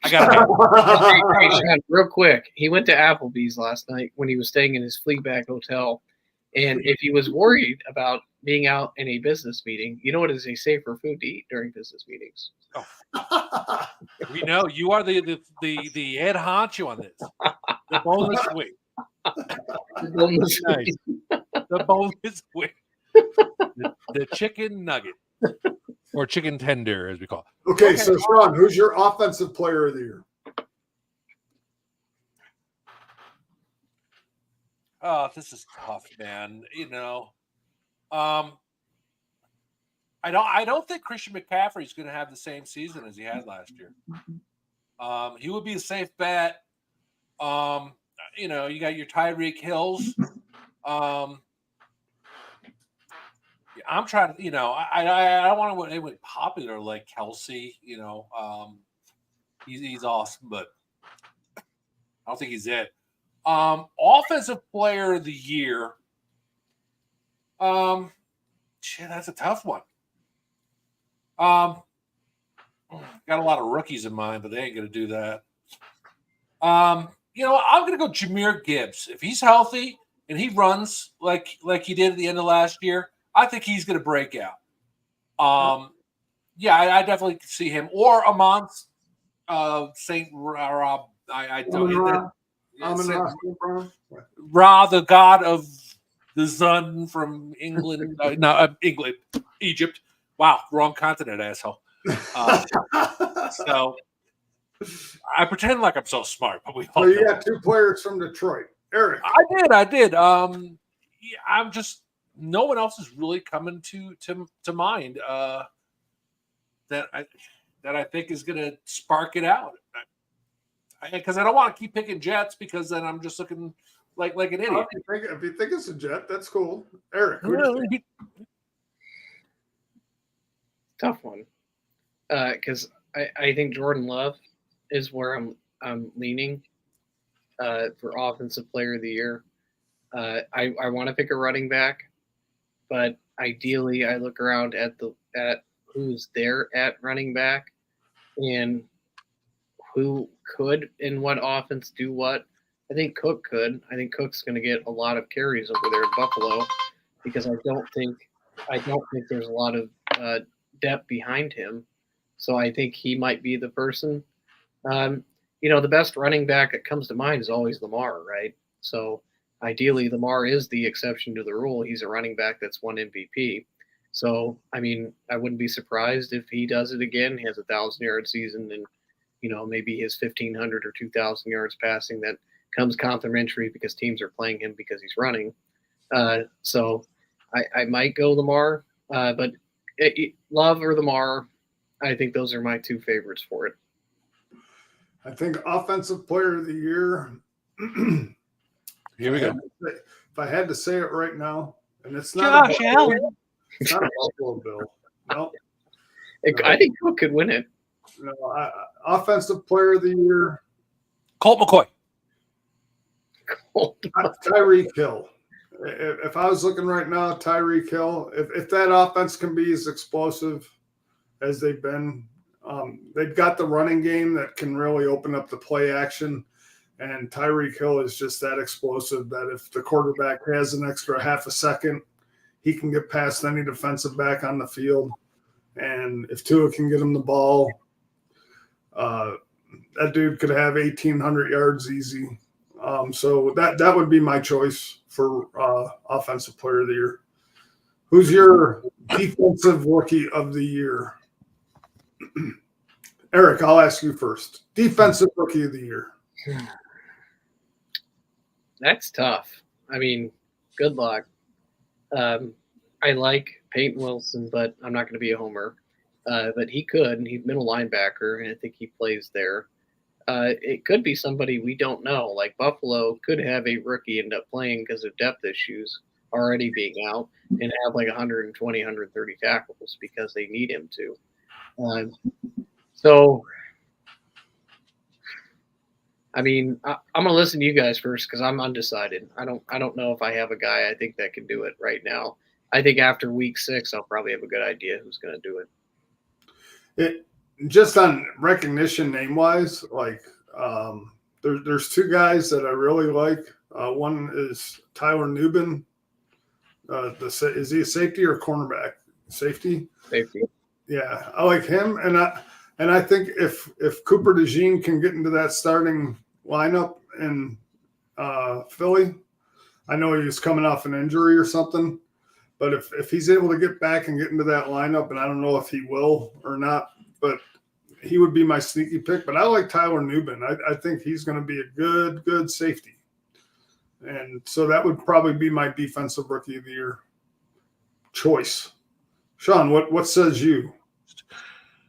Hey, Sean, real quick, he went to Applebee's last night when he was staying in his Fleabag hotel. And if he was worried about being out in a business meeting, you know what is a safer food to eat during business meetings? Oh. We know you are the head honcho on this. The boneless wing. Nice. The boneless wing. The chicken nugget. Or chicken tender, as we call it. Okay, so Sean, who's your offensive player of the year? Oh, this is tough, man. I don't think Christian McCaffrey is going to have the same season as he had last year. He would be a safe bet. You got your Tyreek Hills. I'm trying to, I don't want to anyone popular like Kelsey. He's awesome, but I don't think he's it. Offensive player of the year. That's a tough one. Got a lot of rookies in mind, but they ain't gonna do that. I'm gonna go Jahmyr Gibbs. If he's healthy and he runs like he did at the end of last year, I think he's gonna break out. I definitely see him or Amon St. Rob. I don't. Ra, the god of the sun from England. England, Egypt. Wow, wrong continent, asshole. So I pretend like I'm so smart, but we all you got two players from Detroit. Eric. I did. I'm just no one else is really coming to mind that I think is going to spark it out. Because I don't want to keep picking Jets because then I'm just looking like an idiot. If you think it's a Jet, that's cool. Eric, who do you think? Tough one, because I think Jordan Love is where I'm leaning for offensive player of the year. I want to pick a running back, but ideally I look around at who's there at running back, and who could in what offense do what. I think Cook could. I think Cook's going to get a lot of carries over there in Buffalo because I don't think there's a lot of depth behind him. So I think he might be the person. The best running back that comes to mind is always Lamar, right? So ideally, Lamar is the exception to the rule. He's a running back that's won MVP. So, I mean, I wouldn't be surprised if he does it again. He has 1,000-yard season and, maybe his 1,500 or 2,000 yards passing that comes complimentary because teams are playing him because he's running. So I might go Lamar, but Love or Lamar, I think those are my two favorites for it. I think offensive player of the year. Here we go. If I had to say it right now, and it's not Josh Allen. It's not a Buffalo Bill. No. I think Cook could win it. No, offensive player of the year. Colt McCoy. Tyreek Hill. If I was looking right now, Tyreek Hill, if that offense can be as explosive as they've been, they've got the running game that can really open up the play action. And Tyreek Hill is just that explosive that if the quarterback has an extra half a second, he can get past any defensive back on the field. And if Tua can get him the ball, that dude could have 1,800 yards easy. So that would be my choice for offensive player of the year. Who's your defensive rookie of the year? Eric, I'll ask you first. Defensive rookie of the year. That's tough. I mean, good luck. I like Peyton Wilson, but I'm not going to be a homer. But he could. He's middle linebacker, and I think he plays there. It could be somebody we don't know. Like Buffalo could have a rookie end up playing because of depth issues already being out and have like 120, 130 tackles because they need him to. So, I mean, I'm going to listen to you guys first because I'm undecided. I don't know if I have a guy I think that can do it right now. I think after week 6, I'll probably have a good idea who's going to do it. Just on recognition name-wise, like there's two guys that I really like. One is Tyler Nubin. Is he a safety or a cornerback? Safety. Safety. Yeah, I like him, and I think if Cooper DeJean can get into that starting lineup in Philly, I know he was coming off an injury or something, but if he's able to get back and get into that lineup, and I don't know if he will or not, but he would be my sneaky pick. But I like Tyler Nubin. I think he's going to be a good safety. And so that would probably be my defensive rookie of the year choice. Sean, what says you?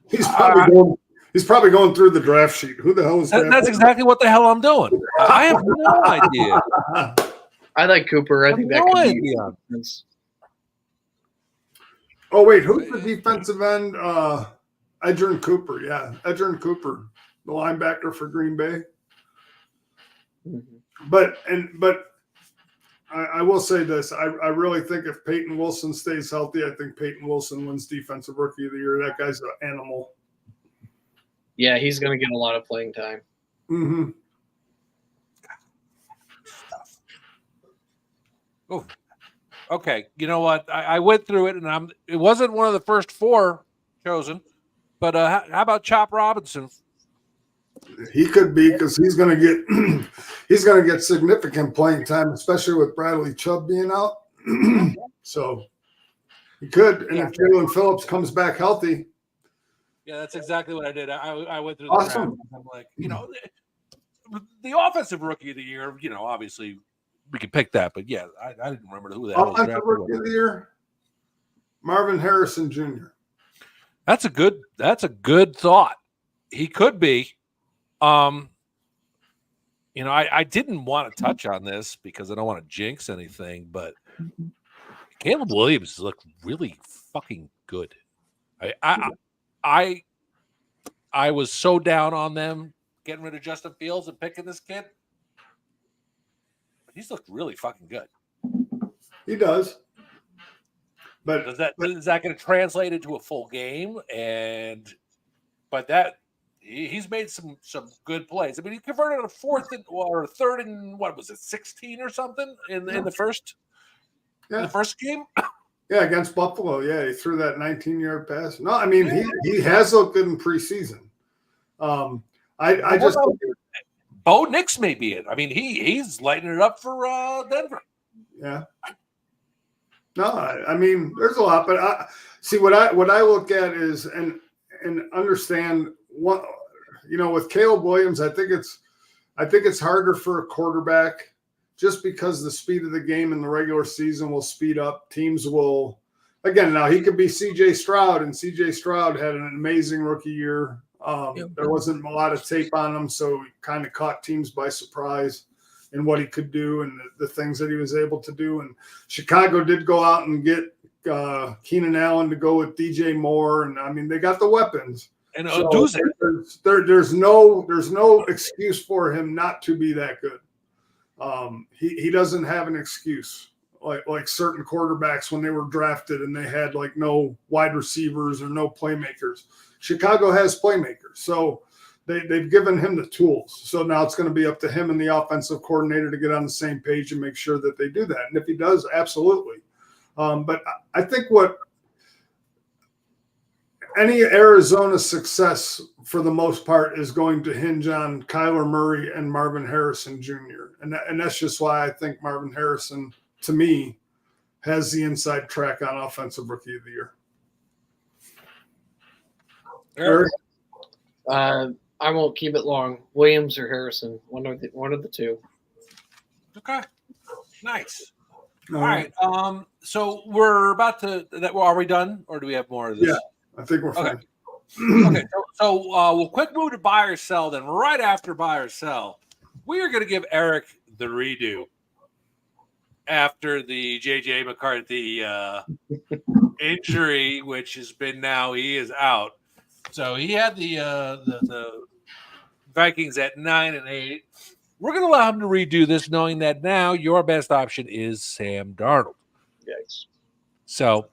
He's probably going through the draft sheet. Who the hell is that? That's exactly what the hell I'm doing. I have no idea. I like Cooper. I think that could be defense. Oh, wait. Who's the defensive end? Edgerrin Cooper. Yeah, Edgerrin Cooper, the linebacker for Green Bay. Mm-hmm. But I will say this. I really think if Peyton Wilson stays healthy, I think Peyton Wilson wins defensive rookie of the year. That guy's an animal. Yeah, he's going to get a lot of playing time. Mm-hmm. Oh, okay. You know what? I went through it, and it wasn't one of the first 4 chosen. But how about Chop Robinson? He could be because he's going to get significant playing time, especially with Bradley Chubb being out. So he could, and if Jalen Phillips comes back healthy. Yeah, that's exactly what I did. I went through the Awesome. draft. I'm like, the offensive rookie of the year. Obviously we could pick that, but yeah, I didn't remember who that was. Offensive rookie of the year, Marvin Harrison Jr. That's a good thought. He could be. I didn't want to touch on this because I don't want to jinx anything, but Caleb Williams looked really fucking good. I was so down on them getting rid of Justin Fields and picking this kid. But he's looked really fucking good. He does. But is that going to translate into a full game? But that he's made some good plays. I mean, he converted a third and what was it, 16 or something in the first game. Yeah, against Buffalo. Yeah, he threw that 19-yard pass. No, I mean he has looked good in preseason. I just Bo Nix may be it. I mean, he's lighting it up for Denver. Yeah. No, I mean there's a lot, but what I look at is and understand what with Caleb Williams. I think it's harder for a quarterback just because the speed of the game in the regular season will speed up. Teams will again now he could be CJ Stroud, and CJ Stroud had an amazing rookie year. There wasn't a lot of tape on him, so he kind of caught teams by surprise in what he could do and the things that he was able to do. And Chicago did go out and get Keenan Allen to go with DJ Moore, and I mean they got the weapons. And so there's no excuse for him not to be that good. He doesn't have an excuse like certain quarterbacks when they were drafted and they had like no wide receivers or no playmakers. Chicago has playmakers, so they've given him the tools. So now it's going to be up to him and the offensive coordinator to get on the same page and make sure that they do that. And if he does, absolutely. But I think what any Arizona success for the most part is going to hinge on Kyler Murray and Marvin Harrison Jr. And that's just why I think Marvin Harrison, to me, has the inside track on Offensive Rookie of the Year. Eric? I won't keep it long. Williams or Harrison, one of the two. Okay, nice. All right. So we're about to. Are we done, or do we have more of this? Yeah, I think we're fine. Okay. So we'll quick move to buy or sell. Then right after buy or sell, we are going to give Eric the redo after the JJ McCarthy injury, which has been now he is out. So he had the Vikings at 9-8. We're going to allow him to redo this, knowing that now your best option is Sam Darnold. Yes. So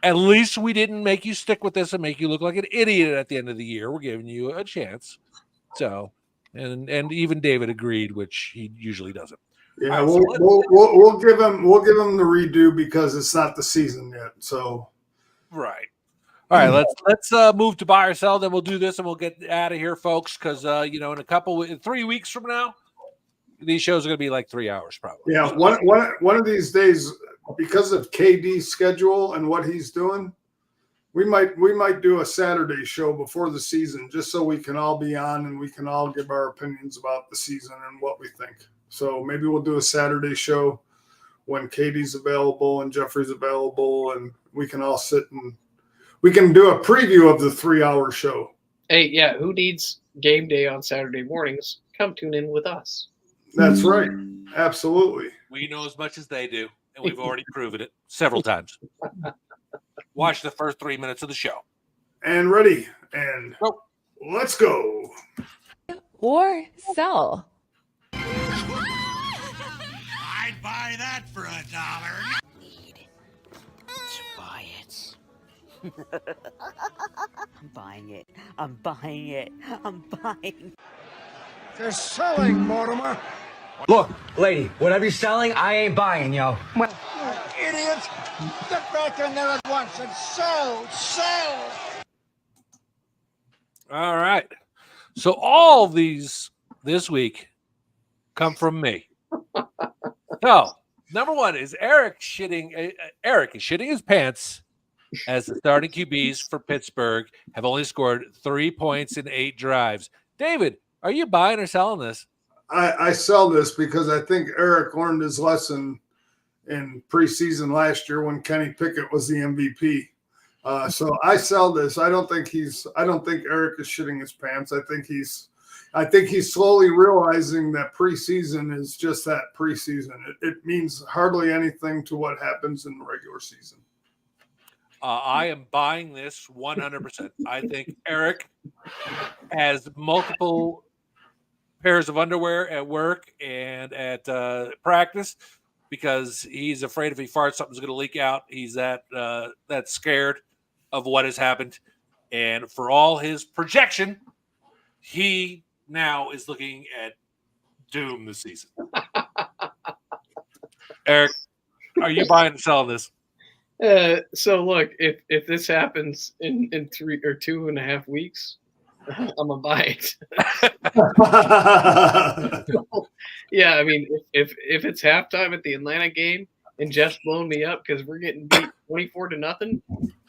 at least we didn't make you stick with this and make you look like an idiot at the end of the year. We're giving you a chance. So, and even David agreed, which he usually doesn't. Yeah, right, we'll give him the redo because it's not the season yet. So, right. All right, let's move to buy or sell. Then we'll do this and we'll get out of here, folks. Because in 3 weeks from now, these shows are going to be like 3 hours probably. Yeah, one of these days, because of KD's schedule and what he's doing, we might do a Saturday show before the season, just so we can all be on and we can all give our opinions about the season and what we think. So maybe we'll do a Saturday show when KD's available and Jeffrey's available, and we can all sit and we can do a preview of the 3-hour show. Hey, yeah, who needs game day on Saturday mornings? Come tune in with us. That's right. Absolutely. We know as much as they do, and we've already proven it several times. Watch the first 3 minutes of the show. And ready. And let's go. Or sell. I'd buy that for $1. Need to buy it. I'm buying it. I'm buying it. I'm buying. They're selling, Mortimer. Look, lady, whatever you're selling, I ain't buying, yo. Well, you idiot. Get back in there at once and sell. All right. So all of these this week come from me. So number one is Eric is shitting his pants as the starting QBs for Pittsburgh have only scored 3 points in 8 drives. David, are you buying or selling this? I sell this because I think Eric learned his lesson in preseason last year when Kenny Pickett was the MVP. So I sell this. I don't think Eric is shitting his pants. I think he's slowly realizing that preseason is just that preseason. It means hardly anything to what happens in the regular season. I am buying this 100%. I think Eric has multiple pairs of underwear at work and at practice because he's afraid if he farts, something's going to leak out. He's that scared of what has happened. And for all his projection he now is looking at doom this season. Eric, are you buying and selling this? So look, if this happens in 3 or 2.5 weeks, I'm gonna buy it. Yeah, I mean, if it's halftime at the Atlanta game and Jeff's blown me up because we're getting beat 24-0,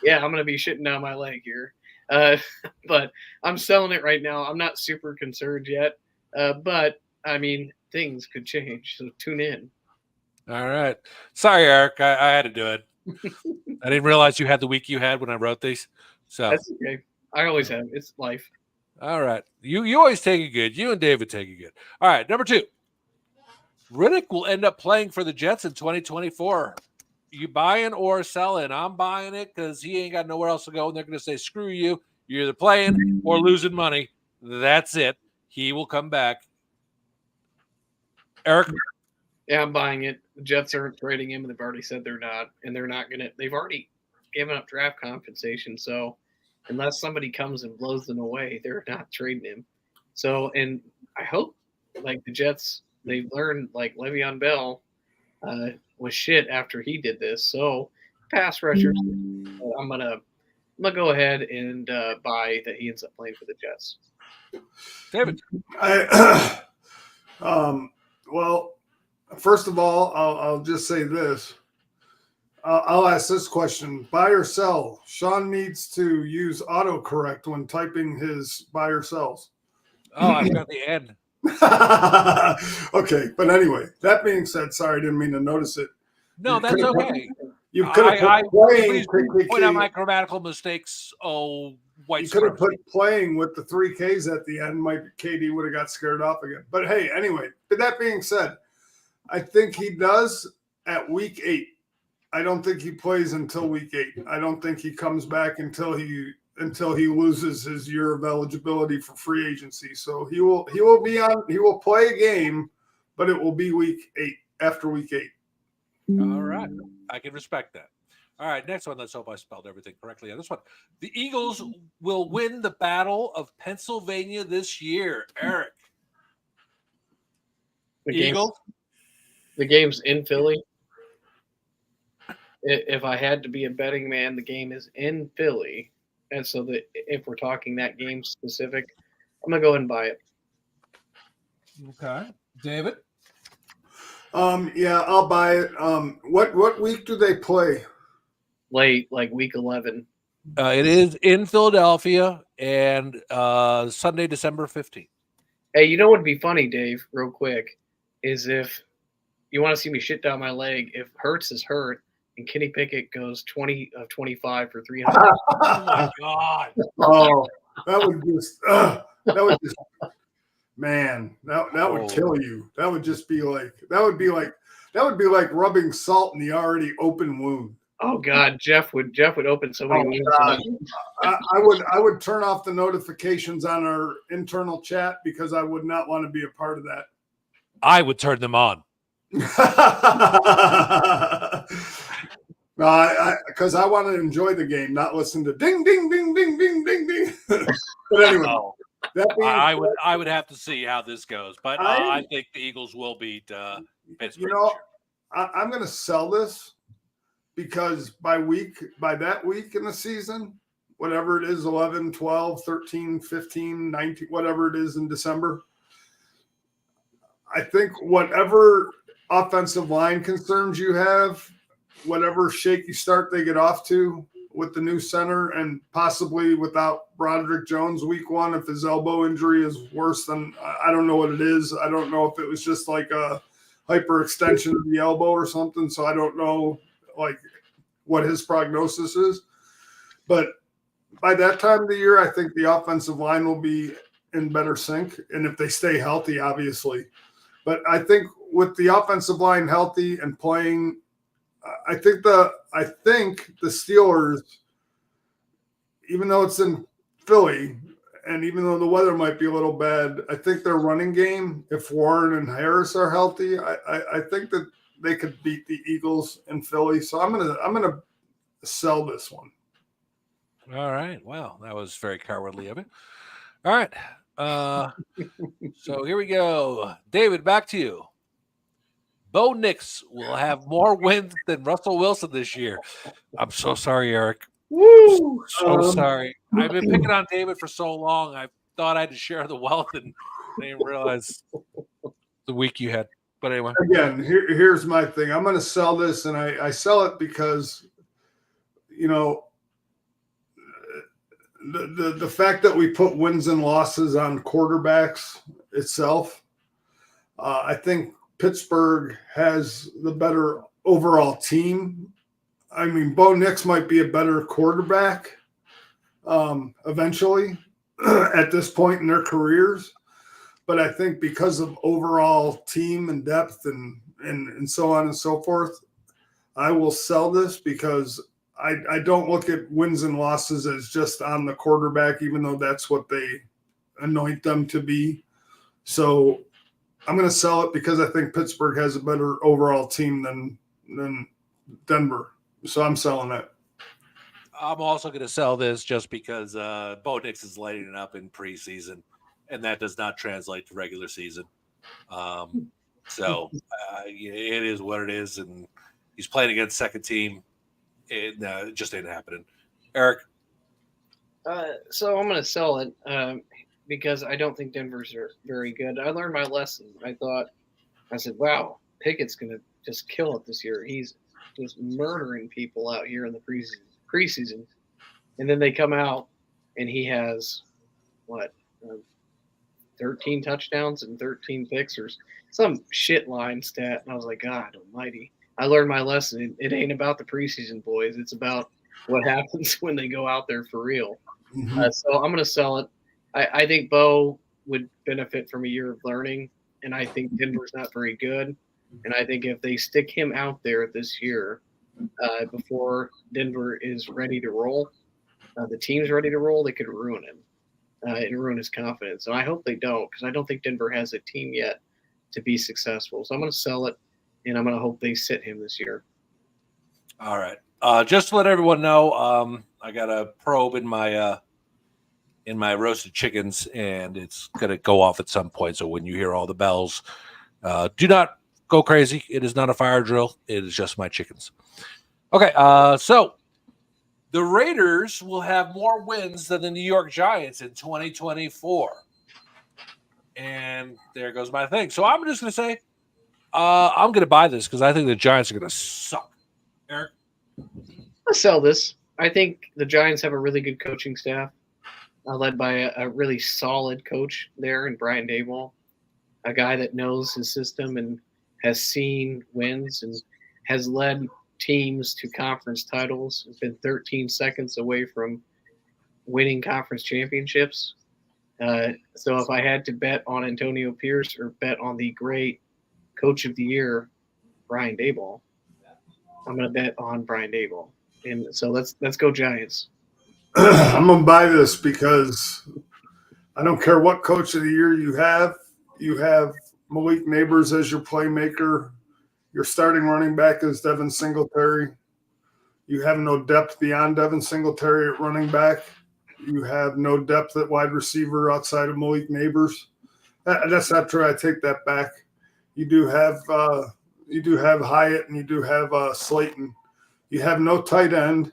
yeah, I'm gonna be shitting down my leg here. But I'm selling it right now. I'm not super concerned yet, but I mean, things could change. So tune in. All right. Sorry, Eric. I had to do it. I didn't realize you had the week you had when I wrote these. So That's okay. I always have. It's life. all right. You always take it good. You and David take it good. All right. Number 2. Riddick will end up playing for the Jets in 2024. You buying or selling? I'm buying it because he ain't got nowhere else to go. And they're going to say, screw you. You're either playing or losing money. That's it. He will come back. Eric? Yeah, I'm buying it. The Jets aren't trading him, and they've already said they're not, and they're not gonna. They've already given up draft compensation, so unless somebody comes and blows them away, they're not trading him. So, and I hope like the Jets, they've learned like Le'Veon Bell was shit after he did this. So, pass rushers, I'm gonna go ahead and buy that he ends up playing for the Jets. David? Well, first of all, I'll just say this. I'll ask this question: buy or sell? Sean needs to use autocorrect when typing his buy or sells. Oh, I got the end. Okay, but anyway, that being said, sorry, I didn't mean to notice it. No, that's okay. You could have put playing. Point out my grammatical mistakes. Oh, white. You could have put playing with the 3 Ks at the end. Mike KD would have got scared off again. But hey, anyway, but that being said, I think he does at week 8. I don't think he plays until week 8. I don't think he comes back until he loses his year of eligibility for free agency. So he will play a game, but it will be week 8, after week 8. All right. I can respect that. All right, next one. Let's hope I spelled everything correctly on this one. The Eagles will win the Battle of Pennsylvania this year. Eric. Eagles? The game's in Philly. If I had to be a betting man, the game is in Philly. And so if we're talking that game specific, I'm going to go ahead and buy it. Okay. David? Yeah, I'll buy it. What week do they play? Late, like week 11. It is in Philadelphia and Sunday, December 15th. Hey, you know what would be funny, Dave, real quick, is if you want to see me shit down my leg, if Hurts is hurt and Kenny Pickett goes 20 of 25 for 300. Oh, my God. Oh, that would just man, that would kill you. That would just be like rubbing salt in the already open wound. Oh God, Jeff would open so many wounds. I would turn off the notifications on our internal chat because I would not want to be a part of that. I would turn them on. Because I want to enjoy the game, not listen to ding, ding, ding, ding, ding, ding, ding. But anyway, I would have to see how this goes, but I think the Eagles will beat Pittsburgh. You know, I'm going to sell this because by that week in the season, whatever it is, 11, 12, 13, 15, 19, whatever it is in December, I think whatever offensive line concerns you have, whatever shaky start they get off to with the new center and possibly without Broderick Jones week 1, if his elbow injury is worse than, I don't know what it is. I don't know if it was just like a hyperextension of the elbow or something. So I don't know like what his prognosis is. But by that time of the year, I think the offensive line will be in better sync. And if they stay healthy, obviously. But I think with the offensive line healthy and playing, I think the Steelers, even though it's in Philly and even though the weather might be a little bad, I think their running game, if Warren and Harris are healthy, I think that they could beat the Eagles in Philly. So I'm gonna sell this one. All right. Well, that was very cowardly of it. All right. So here we go. David, back to you. Bo Nix will have more wins than Russell Wilson this year. I'm so sorry, Eric. Woo! So sorry. I've been picking on David for so long. I thought I had to share the wealth and I didn't realize the week you had. But anyway. Again, here's my thing. I'm going to sell this, and I sell it because, you know, the fact that we put wins and losses on quarterbacks itself, I think Pittsburgh has the better overall team. I mean, Bo Nix might be a better quarterback eventually at this point in their careers. But I think because of overall team and depth and so on and so forth, I will sell this because I don't look at wins and losses as just on the quarterback, even though that's what they anoint them to be. So I'm going to sell it because I think Pittsburgh has a better overall team than Denver. So I'm selling it. I'm also going to sell this just because Bo Nix is lighting it up in preseason, and that does not translate to regular season. So it is what it is, and he's playing against second team. It just ain't happening. Eric? So I'm going to sell it because I don't think Denver's very good. I learned my lesson. I said, wow, Pickett's going to just kill it this year. He's just murdering people out here in the preseason. And then they come out, and he has, 13 touchdowns and 13 picks or some shit line stat. And I was like, God almighty. I learned my lesson. It ain't about the preseason, boys. It's about what happens when they go out there for real. Mm-hmm. So I'm going to sell it. I think Bo would benefit from a year of learning, and I think Denver's not very good. And I think if they stick him out there this year before Denver is ready to roll, the team's ready to roll, they could ruin him and ruin his confidence. And I hope they don't, because I don't think Denver has a team yet to be successful. So I'm going to sell it, and I'm going to hope they sit him this year. All right. Just to let everyone know, I got a probe in my roasted chickens, and it's going to go off at some point. So when you hear all the bells, do not go crazy. It is not a fire drill. It is just my chickens. Okay. So the Raiders will have more wins than the New York Giants in 2024. And there goes my thing. So I'm just going to say I'm going to buy this because I think the Giants are going to suck. Eric? I'll sell this. I think the Giants have a really good coaching staff, led by a really solid coach there in Brian Daboll, a guy that knows his system and has seen wins and has led teams to conference titles. Has been 13 seconds away from winning conference championships. So if I had to bet on Antonio Pierce or bet on the great coach of the year, Brian Daboll, I'm going to bet on Brian Daboll. And so let's go Giants. I'm going to buy this because I don't care what coach of the year you have. You have Malik Neighbors as your playmaker. Your starting running back is Devin Singletary. You have no depth beyond Devin Singletary at running back. You have no depth at wide receiver outside of Malik Neighbors. That's not true. I take that back. You do have Hyatt and you do have Slayton. You have no tight end.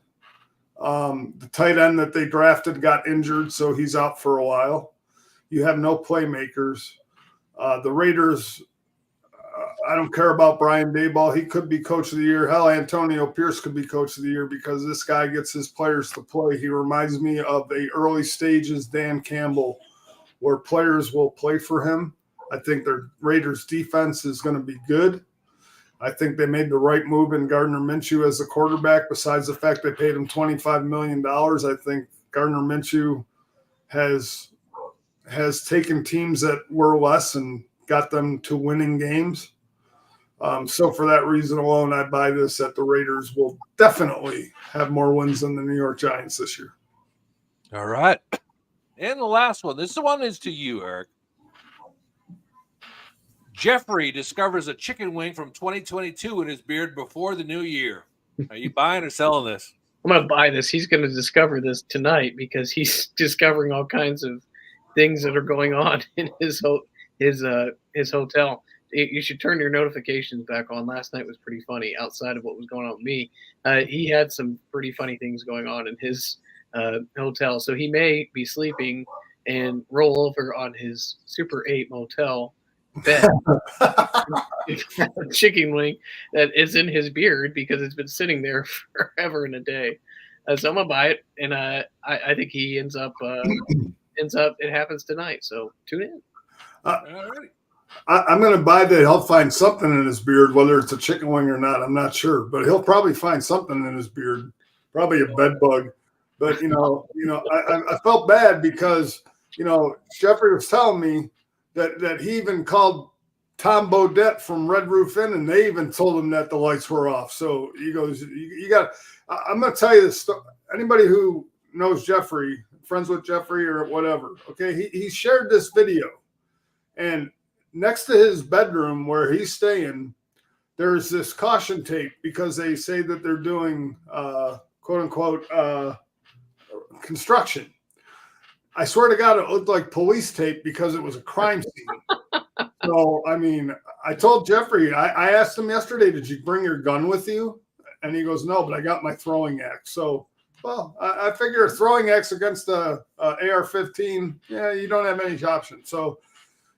The tight end that they drafted got injured, so he's out for a while. You have no playmakers. The Raiders, I don't care about Brian Daboll. He could be coach of the year. Hell, Antonio Pierce could be coach of the year because this guy gets his players to play. He reminds me of the early stages Dan Campbell, where players will play for him. I think their Raiders defense is going to be good. I think they made the right move in Gardner Minshew as a quarterback, besides the fact they paid him $25 million. I think Gardner Minshew has taken teams that were less and got them to winning games. So for that reason alone, I buy this that the Raiders will definitely have more wins than the New York Giants this year. All right. And the last one. This one is to you, Eric. Jeffrey discovers a chicken wing from 2022 in his beard before the new year. Are you buying or selling this? I'm going to buy this. He's going to discover this tonight because he's discovering all kinds of things that are going on in his hotel. You should turn your notifications back on. Last night was pretty funny. Outside of what was going on with me, he had some pretty funny things going on in his hotel. So he may be sleeping and roll over on his Super 8 motel bed. Chicken wing that is in his beard because it's been sitting there forever and a day. So I'm gonna buy it, and I think he ends up. It happens tonight. So tune in. All right. I'm going to buy that. He'll find something in his beard, whether it's a chicken wing or not. I'm not sure, but he'll probably find something in his beard, probably a bed bug. But I felt bad because Jeffrey was telling me that he even called Tom Bodette from Red Roof Inn, and they even told him that the lights were off. So he goes, "You got." I'm going to tell you this. Anybody who knows Jeffrey, friends with Jeffrey or whatever, okay, he shared this video, and next to his bedroom where he's staying, there's this caution tape because they say that they're doing quote unquote construction. I swear to God, it looked like police tape because it was a crime scene. So, I mean, I told Jeffrey, I asked him yesterday, did you bring your gun with you? And he goes, no, but I got my throwing axe. So, well, I figure a throwing axe against a AR-15, yeah, you don't have any options. So,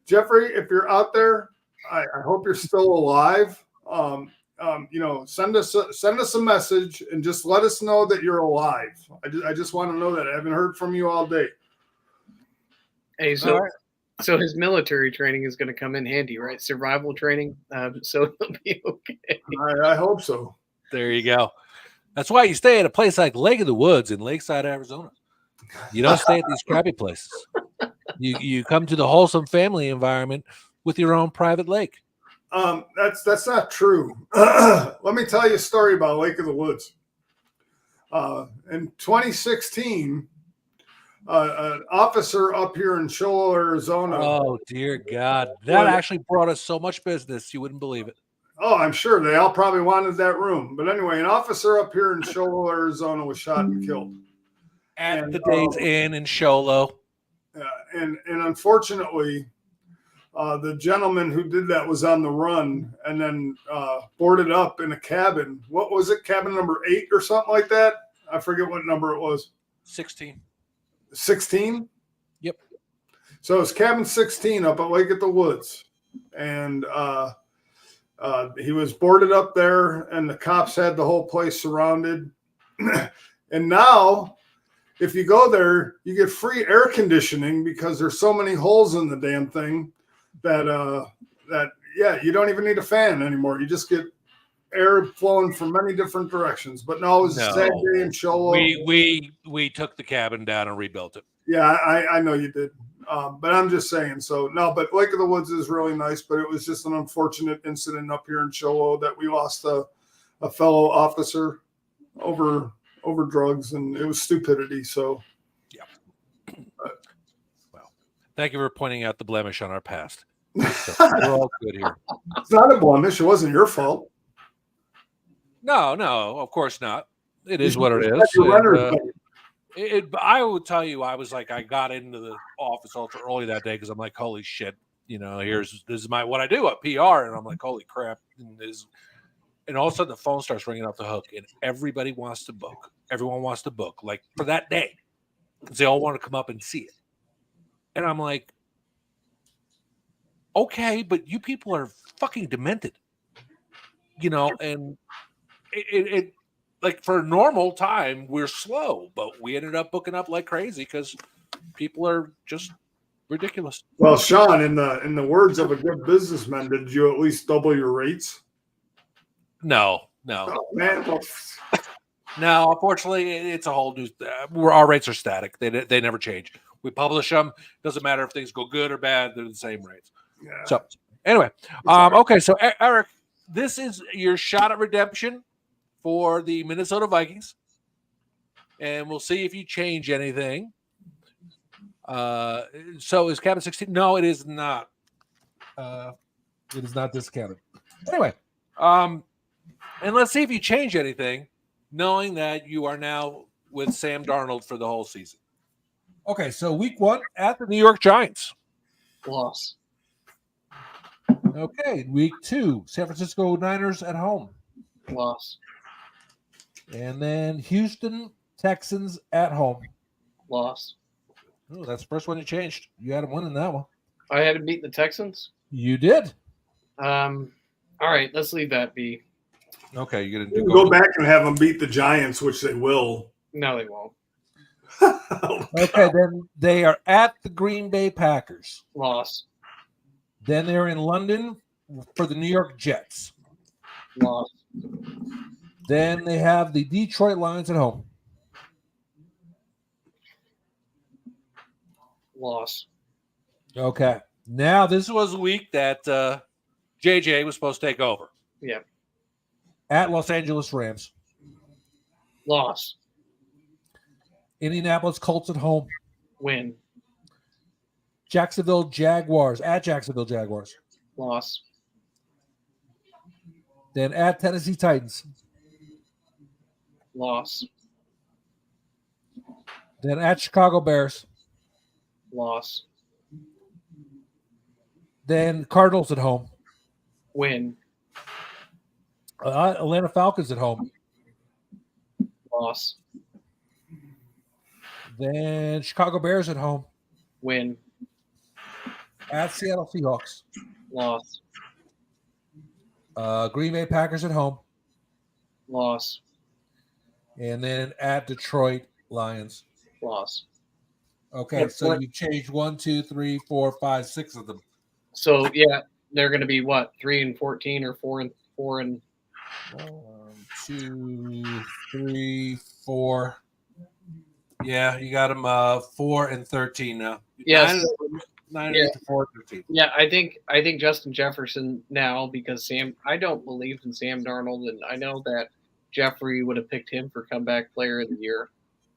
Jeffrey, if you're out there, I hope you're still alive. Send us a message and just let us know that you're alive. I just want to know that. I haven't heard from you all day. Hey, so his military training is going to come in handy, right? Survival training. So he'll be okay. I hope so. There you go. That's why you stay at a place like Lake of the Woods in Lakeside, Arizona. You don't stay at these crappy places. You come to the wholesome family environment with your own private lake. That's not true. Let me tell you a story about Lake of the Woods. In 2016, an officer up here in Shoal, Arizona. Oh, dear God. That actually brought us so much business. You wouldn't believe it. Oh, I'm sure they all probably wanted that room. But anyway, an officer up here in Shoal, Arizona was shot and killed. At the Days Inn in Sholo. And unfortunately, the gentleman who did that was on the run and then boarded up in a cabin. What was it? Cabin number 8 or something like that? I forget what number it was. 16. 16? Yep. So it's cabin 16 up at Lake at the Woods. And he was boarded up there, and the cops had the whole place surrounded. And now, if you go there, you get free air conditioning because there's so many holes in the damn thing that you don't even need a fan anymore. You just get air flowing from many different directions. But no, it was a sad day in Sholo. We took the cabin down and rebuilt it. Yeah, I know you did. But I'm just saying. So no, but Lake of the Woods is really nice. But it was just an unfortunate incident up here in Sholo that we lost a fellow officer over drugs, and it was stupidity. So yeah. Well, thank you for pointing out the blemish on our past. So we're all good here. It's not a blemish. It wasn't your fault. No, of course not. It is what it is. I would tell you, I was like, I got into the office ultra early that day because I'm like, holy shit, this is what I do at PR, and I'm like, holy crap, and all of a sudden the phone starts ringing off the hook, and everybody wants to book. Everyone wants to book, like for that day, because they all want to come up and see it. And I'm like, okay, but you people are fucking demented, and it like for normal time, we're slow, but we ended up booking up like crazy because people are just ridiculous. Well, Sean, in the words of a good businessman, did you at least double your rates? No. Oh, man. No, unfortunately, it's a whole new. Our rates are static; they never change. We publish them. Doesn't matter if things go good or bad; they're the same rates. Yeah. So, anyway, okay. So, Eric, this is your shot at redemption for the Minnesota Vikings, and we'll see if you change anything. So is cabin 16? No, it is not. It is not discounted. Anyway, and let's see if you change anything, knowing that you are now with Sam Darnold for the whole season. Okay, so week 1 at the New York Giants. Loss. Okay, week 2, San Francisco Niners at home. Loss. And then Houston Texans at home. Loss. Oh, that's the first one you changed. You had a win in that one. I had to beat the Texans. You did. All right, let's leave that be. Okay, you're You gonna can go back and have them beat the Giants, which they will. No, they won't. Okay, then they are at the Green Bay Packers. Loss. Then they're in London for the New York Jets. Loss. Then they have the Detroit Lions at home. Loss. Okay. Now this was a week that JJ was supposed to take over. Yeah. At Los Angeles Rams. Loss. Indianapolis Colts at home. Win. Jacksonville Jaguars at Jacksonville Jaguars. Loss. Then at Tennessee Titans. Loss. Then at Chicago Bears. Loss. Then Cardinals at home. Win. Atlanta Falcons at home. Loss. Then Chicago Bears at home. Win. At Seattle Seahawks. Loss. Green Bay Packers at home. Loss. And then at Detroit Lions. Loss. Okay, so you changed 1, 2, 3, 4, 5, 6 of them. So yeah, they're going to be what, 3-14 or 4 and 1, 2, 3, 4. Yeah, you got them 4 and 13 now. Yes. 9 Yeah. to 4 and 13. Yeah, I think Justin Jefferson now, because I don't believe in Sam Darnold, and I know that Jeffrey would have picked him for comeback player of the year,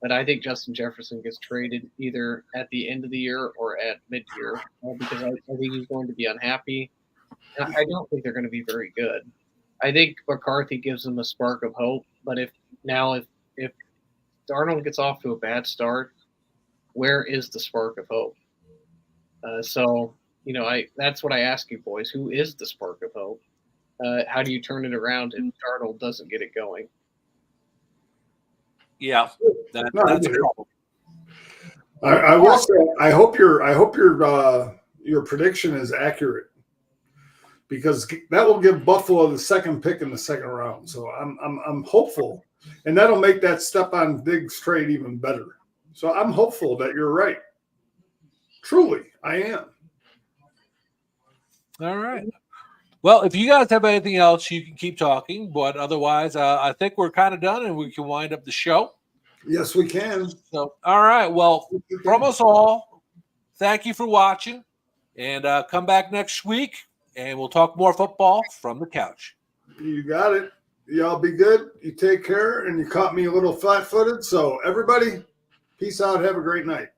but I think Justin Jefferson gets traded either at the end of the year or at mid-year because I think he's going to be unhappy. And I don't think they're going to be very good. I think McCarthy gives them a spark of hope, but if Darnold gets off to a bad start, where is the spark of hope? So, that's what I ask you boys. Who is the spark of hope? How do you turn it around if Darnold doesn't get it going? Yeah, that's a problem. I will say, I hope your prediction is accurate, because that will give Buffalo the second pick in the second round. So I'm hopeful, and that'll make that Stephon Diggs trade even better. So I'm hopeful that you're right. Truly, I am. All right. Well, if you guys have anything else, you can keep talking. But otherwise, I think we're kind of done and we can wind up the show. Yes, we can. So, all right. Well, from us all, thank you for watching. And come back next week and we'll talk more football from the couch. You got it. Y'all be good. You take care. And you caught me a little flat-footed. So, everybody, peace out. Have a great night.